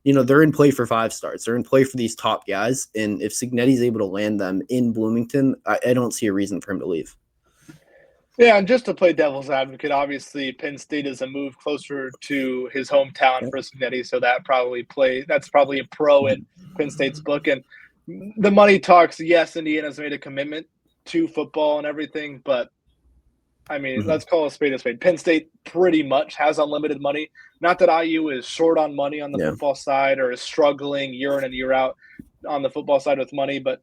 They're in play for 5 stars. They're in play for these top guys. And if Cignetti's able to land them in Bloomington, I don't see a reason for him to leave. Yeah, and just to play devil's advocate, obviously Penn State is a move closer to his hometown for Cignetti, so that's probably a pro in Penn State's book. And the money talks, yes, Indiana's made a commitment to football and everything, but I mean, let's call a spade a spade. Penn State pretty much has unlimited money. Not that IU is short on money on the football side or is struggling year in and year out on the football side with money, but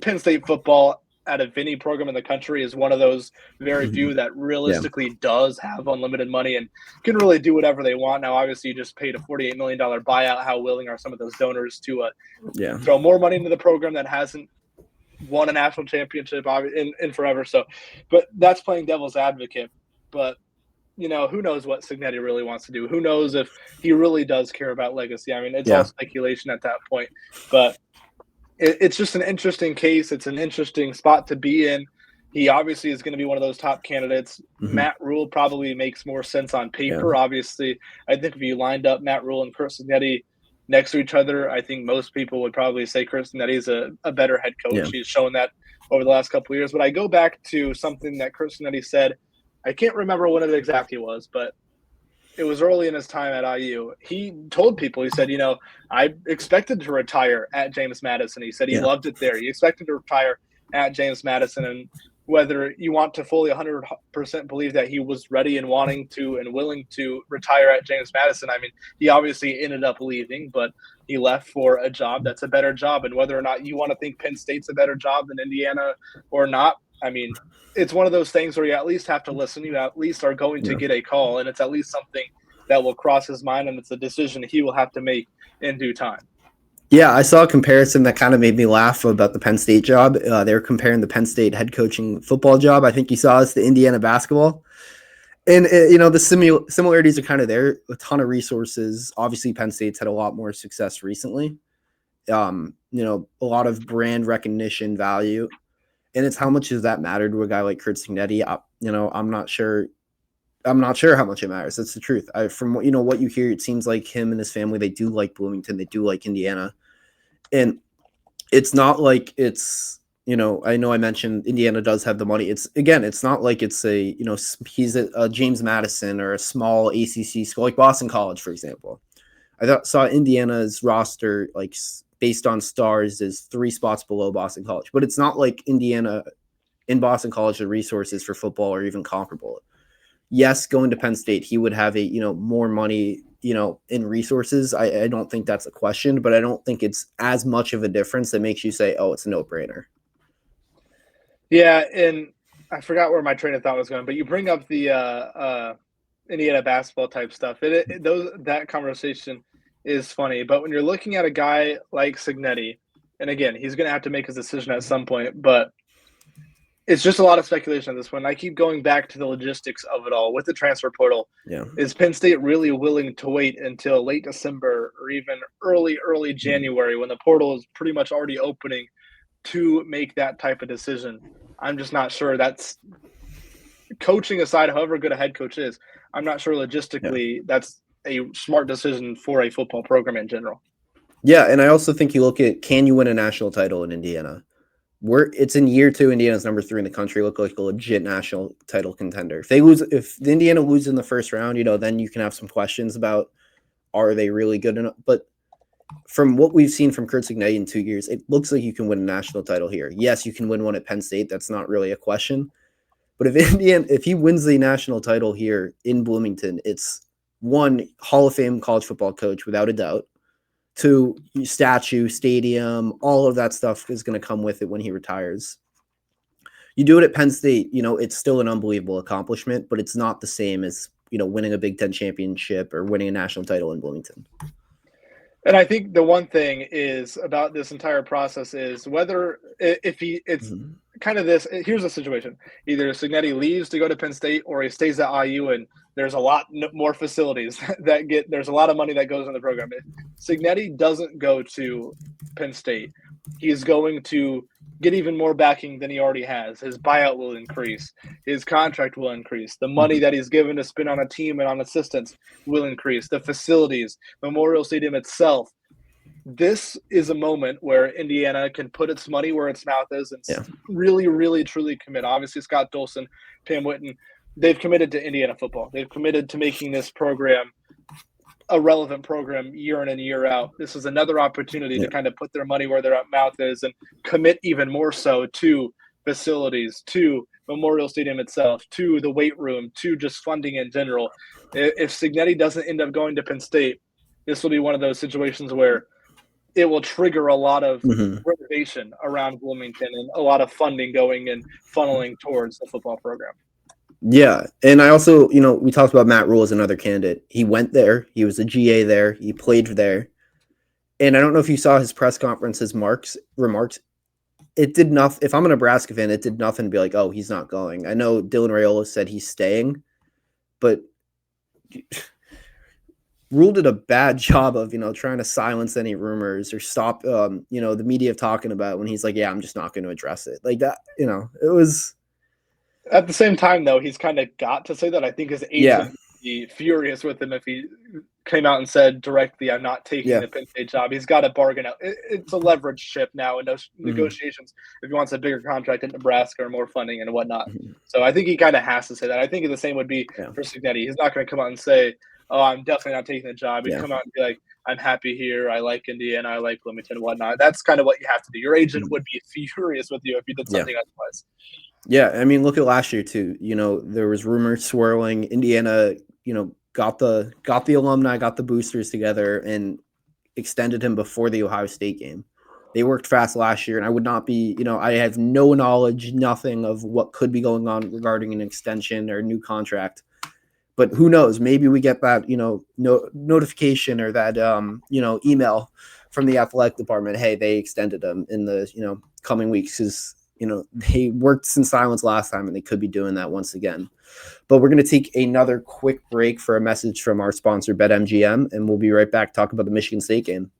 Penn State football out of any program in the country is one of those very few that realistically does have unlimited money and can really do whatever they want. Now, obviously, you just paid a $48 million buyout. How willing are some of those donors to throw more money into the program that hasn't won a national championship in forever? So, but that's playing devil's advocate. But, who knows what Cignetti really wants to do? Who knows if he really does care about legacy? I mean, it's all speculation at that point. But it's just an interesting case. It's an interesting spot to be in. He obviously is going to be one of those top candidates. Matt Rule probably makes more sense on paper. Obviously, I think if you lined up Matt Rule and Curt Cignetti next to each other, I think most people would probably say Curt Cignetti is a better head coach. He's shown that over the last couple of years. But I go back to something that Curt Cignetti said. I can't remember when it exactly was, but it was early in his time at IU. He told people, he said, I expected to retire at James Madison. He said he loved it there. He expected to retire at James Madison. And whether you want to fully 100% believe that he was ready and wanting to and willing to retire at James Madison, I mean, he obviously ended up leaving, but he left for a job that's a better job. And whether or not you want to think Penn State's a better job than Indiana or not, I mean, it's one of those things where you at least have to listen. You at least are going to get a call, and it's at least something that will cross his mind, and it's a decision he will have to make in due time. Yeah, I saw a comparison that kind of made me laugh about the Penn State job. They were comparing the Penn State head coaching football job. I think you saw it's the Indiana basketball. And, the similarities are kind of there. A ton of resources. Obviously, Penn State's had a lot more success recently. A lot of brand recognition value. And it's how much does that matter to a guy like Curt Cignetti? I'm not sure. I'm not sure how much it matters. That's the truth. From what you hear, it seems like him and his family, they do like Bloomington. They do like Indiana. And it's not like it's, I know I mentioned Indiana does have the money. It's not like it's he's a James Madison or a small ACC school like Boston College, for example. Saw Indiana's roster based on stars is 3 spots below Boston College, but it's not like Indiana in Boston College the resources for football are even comparable. Yes, going to Penn State, he would have more money, in resources. I don't think that's a question, but I don't think it's as much of a difference that makes you say, oh, it's a no-brainer. Yeah, and I forgot where my train of thought was going, but you bring up the Indiana basketball type stuff. That conversation is funny, but when you're looking at a guy like Cignetti, and again, he's going to have to make his decision at some point, but it's just a lot of speculation at this point. I keep going back to the logistics of it all with the transfer portal. Yeah. Is Penn State really willing to wait until late December or even early January when the portal is pretty much already opening to make that type of decision? I'm just not sure. That's coaching aside, however good a head coach is, I'm not sure logistically that's a smart decision for a football program in general. Yeah, and I also think you look at, can you win a national title in Indiana? It's in year 2. Indiana's number 3 in the country. Look like a legit national title contender. If the Indiana loses in the first round, then you can have some questions about, are they really good enough? But from what we've seen from Curt Cignetti in 2 years, it looks like you can win a national title here. Yes, you can win one at Penn State. That's not really a question. But if he wins the national title here in Bloomington, it's 1, Hall of Fame college football coach without a doubt. 2, statue, stadium, all of that stuff is going to come with it when he retires. You do it at Penn State, it's still an unbelievable accomplishment, but it's not the same as, winning a Big Ten championship or winning a national title in Bloomington. And I think the one thing is about this entire process is whether kind of this. Here's the situation: either Cignetti leaves to go to Penn State, or he stays at IU, and there's a lot more facilities there's a lot of money that goes in the program. If Cignetti doesn't go to Penn State, he's going to get even more backing than he already has. His buyout will increase. His contract will increase. The money that he's given to spend on a team and on assistants will increase. The facilities, Memorial Stadium itself. This is a moment where Indiana can put its money where its mouth is and really, really, truly commit. Obviously, Scott Dolson, Pam Whitten, they've committed to Indiana football. They've committed to making this program a relevant program year in and year out. This is another opportunity to kind of put their money where their mouth is and commit even more so to facilities, to Memorial Stadium itself, to the weight room, to just funding in general. If Cignetti doesn't end up going to Penn State, this will be one of those situations where it will trigger a lot of renovation around Bloomington and a lot of funding going and funneling towards the football program. Yeah, and I also, we talked about Matt Rule as another candidate. He went there. He was a GA there. He played there. And I don't know if you saw his press conference, his remarks. It did nothing. If I'm a Nebraska fan, it did nothing to be like, oh, he's not going. I know Dylan Raiola said he's staying, but Rule did a bad job of, trying to silence any rumors or stop, the media talking about it when he's like, yeah, I'm just not going to address it. Like that, it was. At the same time, though, he's kind of got to say that. I think his agent would be furious with him if he came out and said directly, I'm not taking the Penn State job. He's got to bargain out. It's a leverage ship now in those negotiations if he wants a bigger contract in Nebraska or more funding and whatnot. So I think he kind of has to say that. I think the same would be for Cignetti. He's not going to come out and say, oh, I'm definitely not taking the job. He'd come out and be like, I'm happy here. I like Indiana. I like Bloomington and whatnot. That's kind of what you have to do. Your agent would be furious with you if you did something otherwise. Yeah, I mean, look at last year too. There was rumors swirling. Indiana, got the alumni, got the boosters together, and extended him before the Ohio State game. They worked fast last year, and I would not be, I have no knowledge, nothing of what could be going on regarding an extension or new contract. But who knows? Maybe we get that, notification or that, email from the athletic department. Hey, they extended him in the, coming weeks because. They worked in silence last time, and they could be doing that once again. But we're going to take another quick break for a message from our sponsor, BetMGM, and we'll be right back talking about the Michigan State game.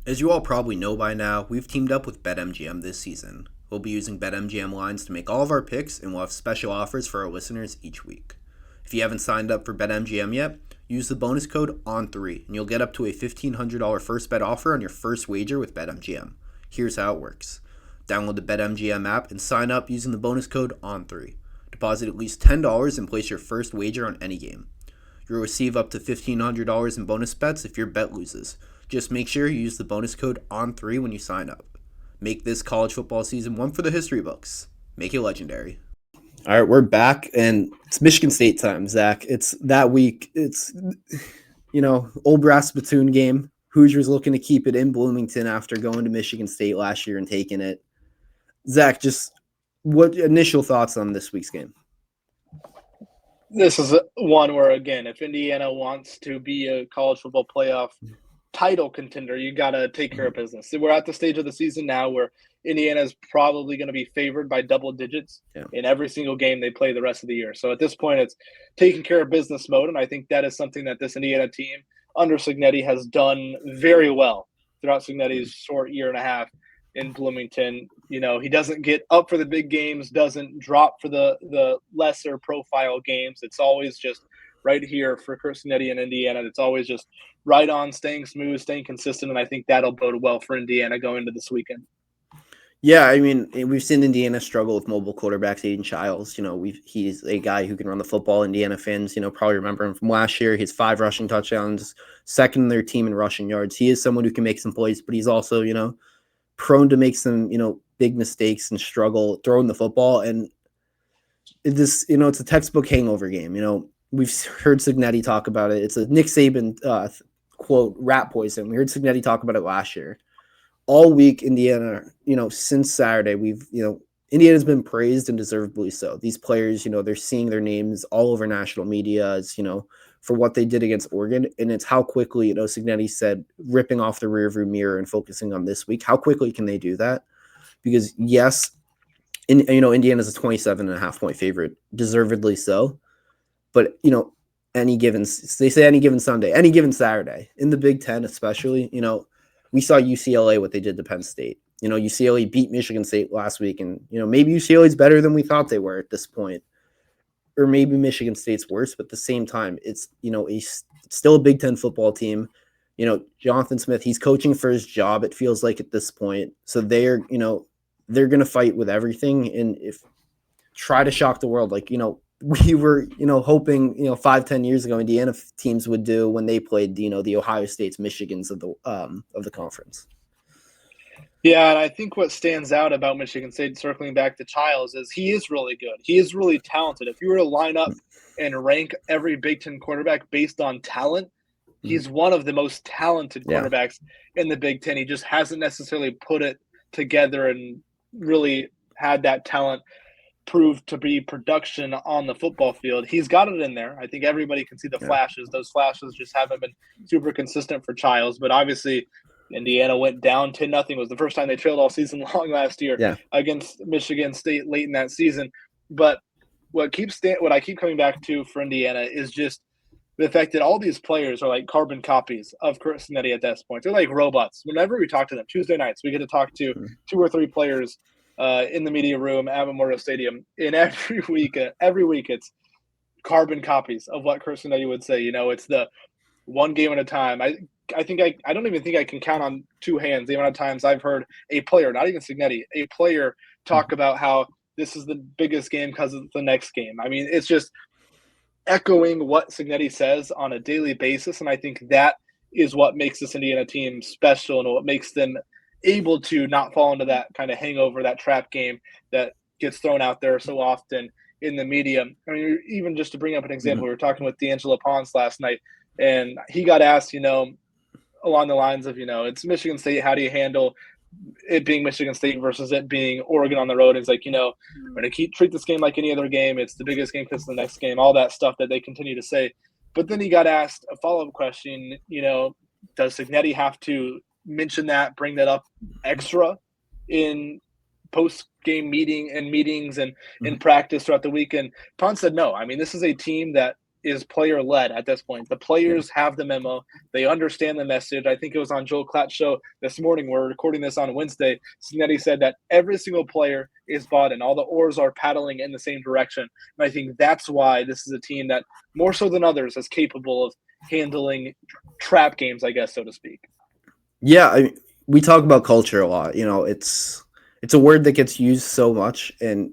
As you all probably know by now, we've teamed up with BetMGM this season. We'll be using BetMGM lines to make all of our picks, and we'll have special offers for our listeners each week. If you haven't signed up for BetMGM yet, Use the bonus code ON3 and you'll get up to a $1,500 first bet offer on your first wager with BetMGM. Here's how it works. Download the BetMGM app and sign up using the bonus code ON3. Deposit at least $10 and place your first wager on any game. You'll receive up to $1,500 in bonus bets if your bet loses. Just make sure you use the bonus code ON3 when you sign up. Make this college football season one for the history books. Make it legendary. All right, we're back, and it's Michigan State time, Zach. It's that week. It's, old brass spittoon game. Hoosiers looking to keep it in Bloomington after going to Michigan State last year and taking it. Zach, just what initial thoughts on this week's game? This is one where, again, if Indiana wants to be a college football playoff title contender, you got to take care of business. We're at the stage of the season now where Indiana is probably going to be favored by double digits in every single game they play the rest of the year. So at this point, it's taking care of business mode, and I think that is something that this Indiana team under Cignetti has done very well throughout Cignetti's short year and a half in Bloomington. He doesn't get up for the big games, doesn't drop for the lesser profile games. It's always just right here for Curt Cignetti in Indiana. It's always just right on, staying smooth, staying consistent, and I think that'll bode well for Indiana going into this weekend. Yeah, I mean, we've seen Indiana struggle with mobile quarterbacks. Aiden Childs, he's a guy who can run the football. Indiana fans, probably remember him from last year. He has 5 rushing touchdowns, second in their team in rushing yards. He is someone who can make some plays, but he's also, prone to make some, big mistakes and struggle throwing the football. And it's a textbook hangover game. We've heard Cignetti talk about it. It's a Nick Saban quote, rat poison. We heard Cignetti talk about it last year. All week, Indiana, since Saturday, Indiana's been praised and deservedly so. These players, they're seeing their names all over national media as, for what they did against Oregon. And it's how quickly, Cignetti said, ripping off the rearview mirror and focusing on this week. How quickly can they do that? Because, yes, Indiana's a 27.5-point favorite, deservedly so. But, any given Sunday, any given Saturday, in the Big Ten especially, we saw UCLA, what they did to Penn State. UCLA beat Michigan State last week, and, maybe UCLA is better than we thought they were at this point. Or maybe Michigan State's worse, but at the same time, it's, still a Big Ten football team. Jonathan Smith, he's coaching for his job, it feels like at this point. So they're going to fight with everything and try to shock the world. Like, we were, hoping, 5-10 years ago, Indiana teams would do when they played, the Ohio States, Michigans of the conference. Yeah, and I think what stands out about Michigan State, circling back to Childs, is he is really good. He is really talented. If you were to line up and rank every Big Ten quarterback based on talent, he's one of the most talented quarterbacks in the Big Ten. He just hasn't necessarily put it together and really had that talent proved to be production on the football field. He's got it in there. I think everybody can see the flashes. Those flashes just haven't been super consistent for Childs, but obviously Indiana went down 10-0. It was the first time they trailed all season long last year against Michigan State late in that season. But what I keep coming back to for Indiana is just the fact that all these players are like carbon copies of Curt Cignetti at this point. They're like robots. Whenever we talk to them, Tuesday nights, we get to talk to 2 or 3 players in the media room at Memorial Stadium. And every week it's carbon copies of what Curt Cignetti would say. It's the one game at a time. I don't even think I can count on 2 hands the amount of times I've heard a player, not even Cignetti, a player talk about how this is the biggest game because it's the next game. I mean, it's just echoing what Cignetti says on a daily basis, and I think that is what makes this Indiana team special and what makes them able to not fall into that kind of hangover, that trap game that gets thrown out there so often in the media. I mean, even just to bring up an example, we were talking with D'Angelo Pons last night, and he got asked, along the lines of, it's Michigan State, how do you handle it being Michigan State versus it being Oregon on the road? It's like, we're going to treat this game like any other game. It's the biggest game because it's the next game, all that stuff that they continue to say. But then he got asked a follow-up question, does Cignetti have to mention that, bring that up extra in post-game meetings and in practice throughout the weekend? Pons said no. I mean, this is a team that is player-led at this point. The players have the memo. They understand the message. I think it was on Joel Klatt's show this morning. We're recording this on Wednesday. Cignetti said that every single player is bought in. All the oars are paddling in the same direction. And I think that's why this is a team that, more so than others, is capable of handling trap games, I guess, so to speak. Yeah, we talk about culture a lot. It's a word that gets used so much, and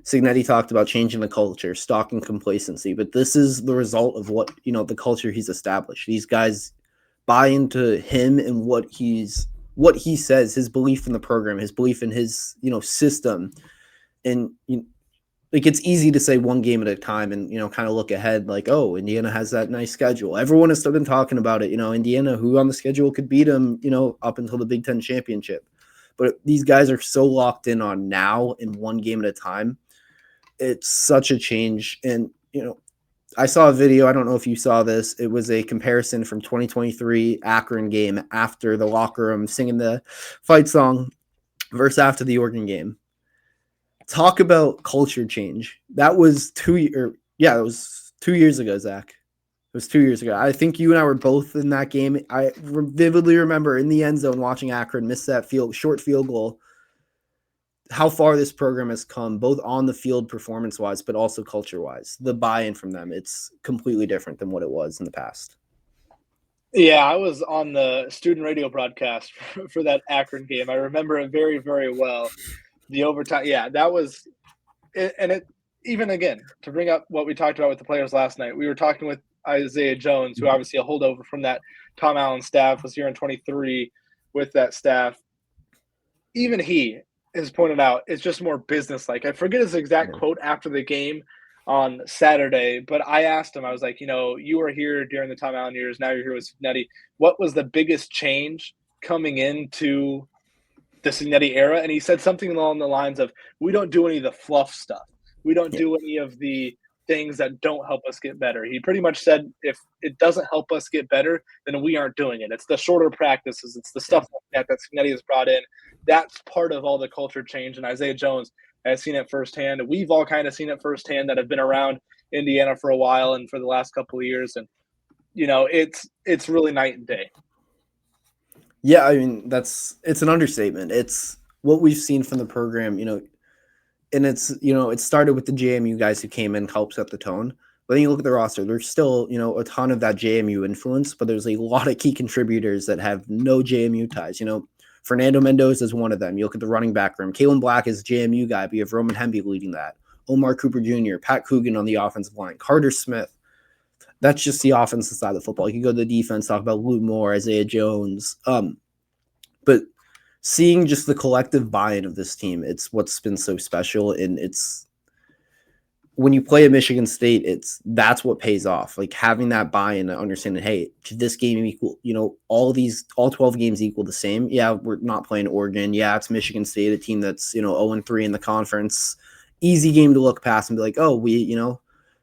Cignetti talked about changing the culture, stalking complacency, but this is the result of what the culture he's established. These guys buy into him and what he says, his belief in the program, his belief in his system, and like it's easy to say one game at a time and kind of look ahead like, oh, Indiana has that nice schedule. Everyone has still been talking about it. Indiana, who on the schedule could beat them, up until the Big Ten championship. But these guys are so locked in on now in one game at a time. It's such a change. And I saw a video. I don't know if you saw this. It was a comparison from 2023 Akron game after the locker room singing the fight song versus after the Oregon game. Talk about culture change. That was 2 years ago, Zach. It was 2 years ago. I think you and I were both in that game. I vividly remember in the end zone watching Akron miss that short field goal. How far this program has come, both on the field performance-wise, but also culture-wise. The buy-in from them, it's completely different than what it was in the past. Yeah, I was on the student radio broadcast for that Akron game. I remember it very, very well. The overtime, yeah, that was – and it even, again, to bring up what we talked about with the players last night, we were talking with Isaiah Jones, who obviously a holdover from that Tom Allen staff, was here in 23 with that staff. Even he has pointed out it's just more business-like. I forget his exact quote after the game on Saturday, but I asked him, I was like, you were here during the Tom Allen years, now you're here with Cignetti. What was the biggest change coming into the Cignetti era? And he said something along the lines of, we don't do any of the fluff stuff. We don't do any of the things that don't help us get better. He pretty much said, if it doesn't help us get better, then we aren't doing it. It's the shorter practices. It's the stuff like that Cignetti has brought in. That's part of all the culture change. And Isaiah Jones has seen it firsthand. We've all kind of seen it firsthand that have been around Indiana for a while and for the last couple of years. And, it's really night and day. Yeah, I mean, it's an understatement. It's what we've seen from the program, and it's, it started with the JMU guys who came in, helped set the tone. But then you look at the roster, there's still, a ton of that JMU influence, but there's a lot of key contributors that have no JMU ties. Fernando Mendoza is one of them. You look at the running back room. Kalen Black is a JMU guy, but you have Roman Hemby leading that. Omar Cooper Jr., Pat Coogan on the offensive line, Carter Smith. That's just the offensive side of the football. You can go to the defense, talk about Luke Moore, Isaiah Jones. But seeing just the collective buy-in of this team, it's what's been so special. And it's when you play at Michigan State, that's what pays off. Like having that buy-in and understanding, hey, should this game equal, all 12 games equal the same? Yeah, we're not playing Oregon. Yeah, it's Michigan State, a team that's, 0-3 in the conference. Easy game to look past and be like, oh, we,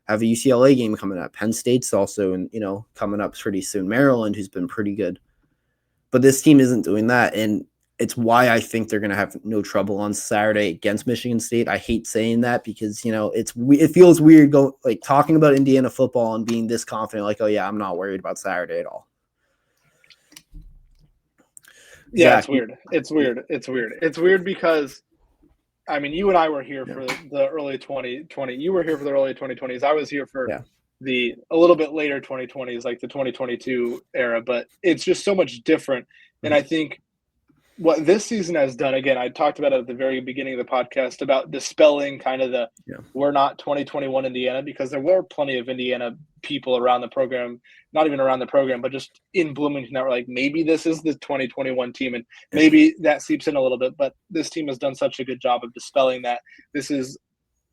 have a UCLA game coming up. Penn State's also, coming up pretty soon. Maryland, who's been pretty good. But this team isn't doing that. And it's why I think they're going to have no trouble on Saturday against Michigan State. I hate saying that because, it feels weird talking about Indiana football and being this confident, like, oh yeah, I'm not worried about Saturday at all. Yeah, Zach, It's weird. It's weird because, I mean, you and I were here for the early 2020. You were here for the early 2020s. I was here for a little bit later 2020s, like the 2022 era, but it's just so much different. And I think what this season has done, again, I talked about it at the very beginning of the podcast about dispelling kind of we're not 2021 Indiana, because there were plenty of Indiana people around the program, not even around the program, but just in Bloomington that were like, maybe this is the 2021 team, and maybe that seeps in a little bit. But this team has done such a good job of dispelling that. This is,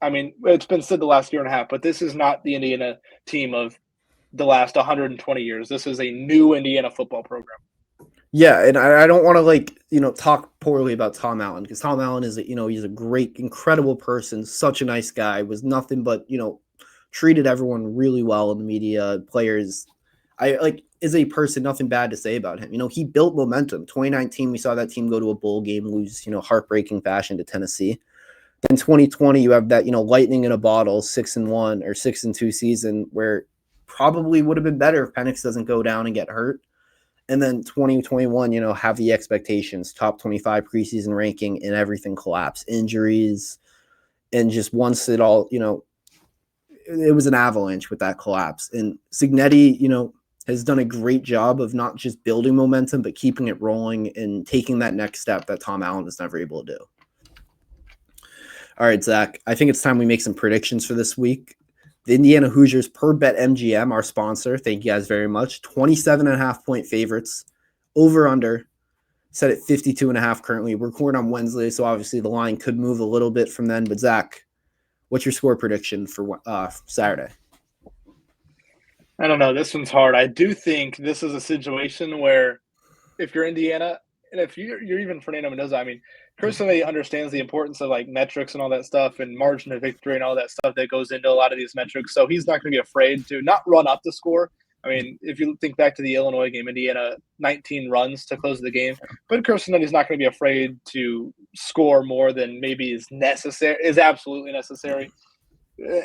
I mean, it's been said the last year and a half, but this is not the Indiana team of the last 120 years. This is a new Indiana football program. Yeah, and I don't want to talk poorly about Tom Allen, because Tom Allen is he's a great, incredible person, such a nice guy, was nothing but treated everyone really well in the media, players. Is a person, nothing bad to say about him. He built momentum. 2019, we saw that team go to a bowl game, lose heartbreaking fashion to Tennessee. Then 2020, you have that lightning in a bottle, 6-1 or 6-2 season, where probably would have been better if Penix doesn't go down and get hurt. And then 2021, have the expectations, top 25 preseason ranking, and everything collapse, injuries. And just once it all, it was an avalanche with that collapse. And Cignetti, has done a great job of not just building momentum, but keeping it rolling and taking that next step that Tom Allen was never able to do. All right, Zach, I think it's time we make some predictions for this week. The Indiana Hoosiers, per BetMGM, our sponsor, thank you guys very much, 27.5-point favorites, over-under, set at 52.5 currently. We're recording on Wednesday, so obviously the line could move a little bit from then. But Zach, what's your score prediction for Saturday? I don't know. This one's hard. I do think this is a situation where if you're Indiana, and if you're even Fernando Mendoza, I mean, personally understands the importance of like metrics and all that stuff and margin of victory and all that stuff that goes into a lot of these metrics. So he's not going to be afraid to not run up the score. I mean, if you think back to the Illinois game, Indiana 19 runs to close the game, but Curt Cignetti not going to be afraid to score more than maybe is absolutely necessary.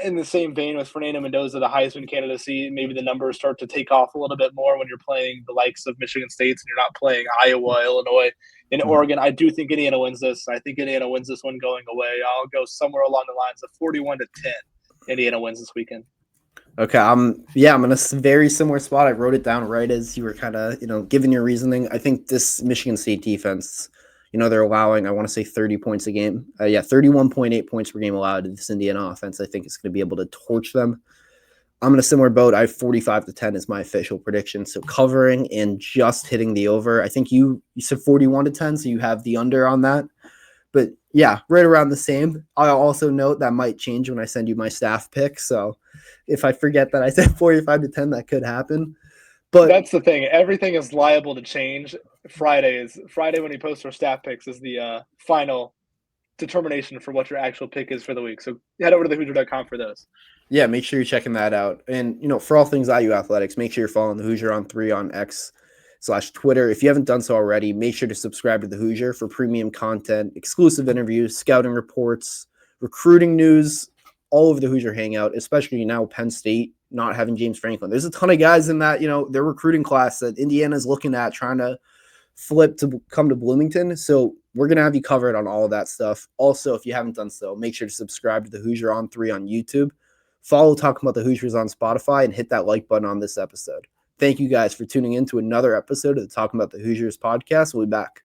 In the same vein with Fernando Mendoza, the Heisman candidacy, maybe the numbers start to take off a little bit more when you're playing the likes of Michigan State and you're not playing Iowa, Illinois, and Oregon. I do think Indiana wins this. I think Indiana wins this one going away. I'll go somewhere along the lines of 41-10. Indiana wins this weekend. Okay, I'm in a very similar spot. I wrote it down right as you were kind of, giving your reasoning. I think this Michigan State defense, they're allowing, I want to say 30 points a game. 31.8 points per game allowed to this Indiana offense. I think it's going to be able to torch them. I'm in a similar boat. I have 45-10 as my official prediction. So covering and just hitting the over. I think you said 41-10, so you have the under on that. But yeah, right around the same. I'll also note that might change when I send you my staff pick. So if I forget that I said 45-10, that could happen. But that's the thing. Everything is liable to change. Friday when he posts our staff picks is the final determination for what your actual pick is for the week. So head over to thehoosier.com for those. Yeah, make sure you're checking that out. And, for all things IU Athletics, make sure you're following the Hoosier on 3 on X/Twitter. If you haven't done so already, make sure to subscribe to the Hoosier for premium content, exclusive interviews, scouting reports, recruiting news, all over the Hoosier Hangout, especially now Penn State not having James Franklin. There's a ton of guys in that, their recruiting class that Indiana's looking at trying to flip to come to Bloomington. So we're going to have you covered on all of that stuff. Also, if you haven't done so, make sure to subscribe to the Hoosier on 3 on YouTube. Follow Talking About the Hoosiers on Spotify and hit that like button on this episode. Thank you guys for tuning in to another episode of the Talking About the Hoosiers podcast. We'll be back.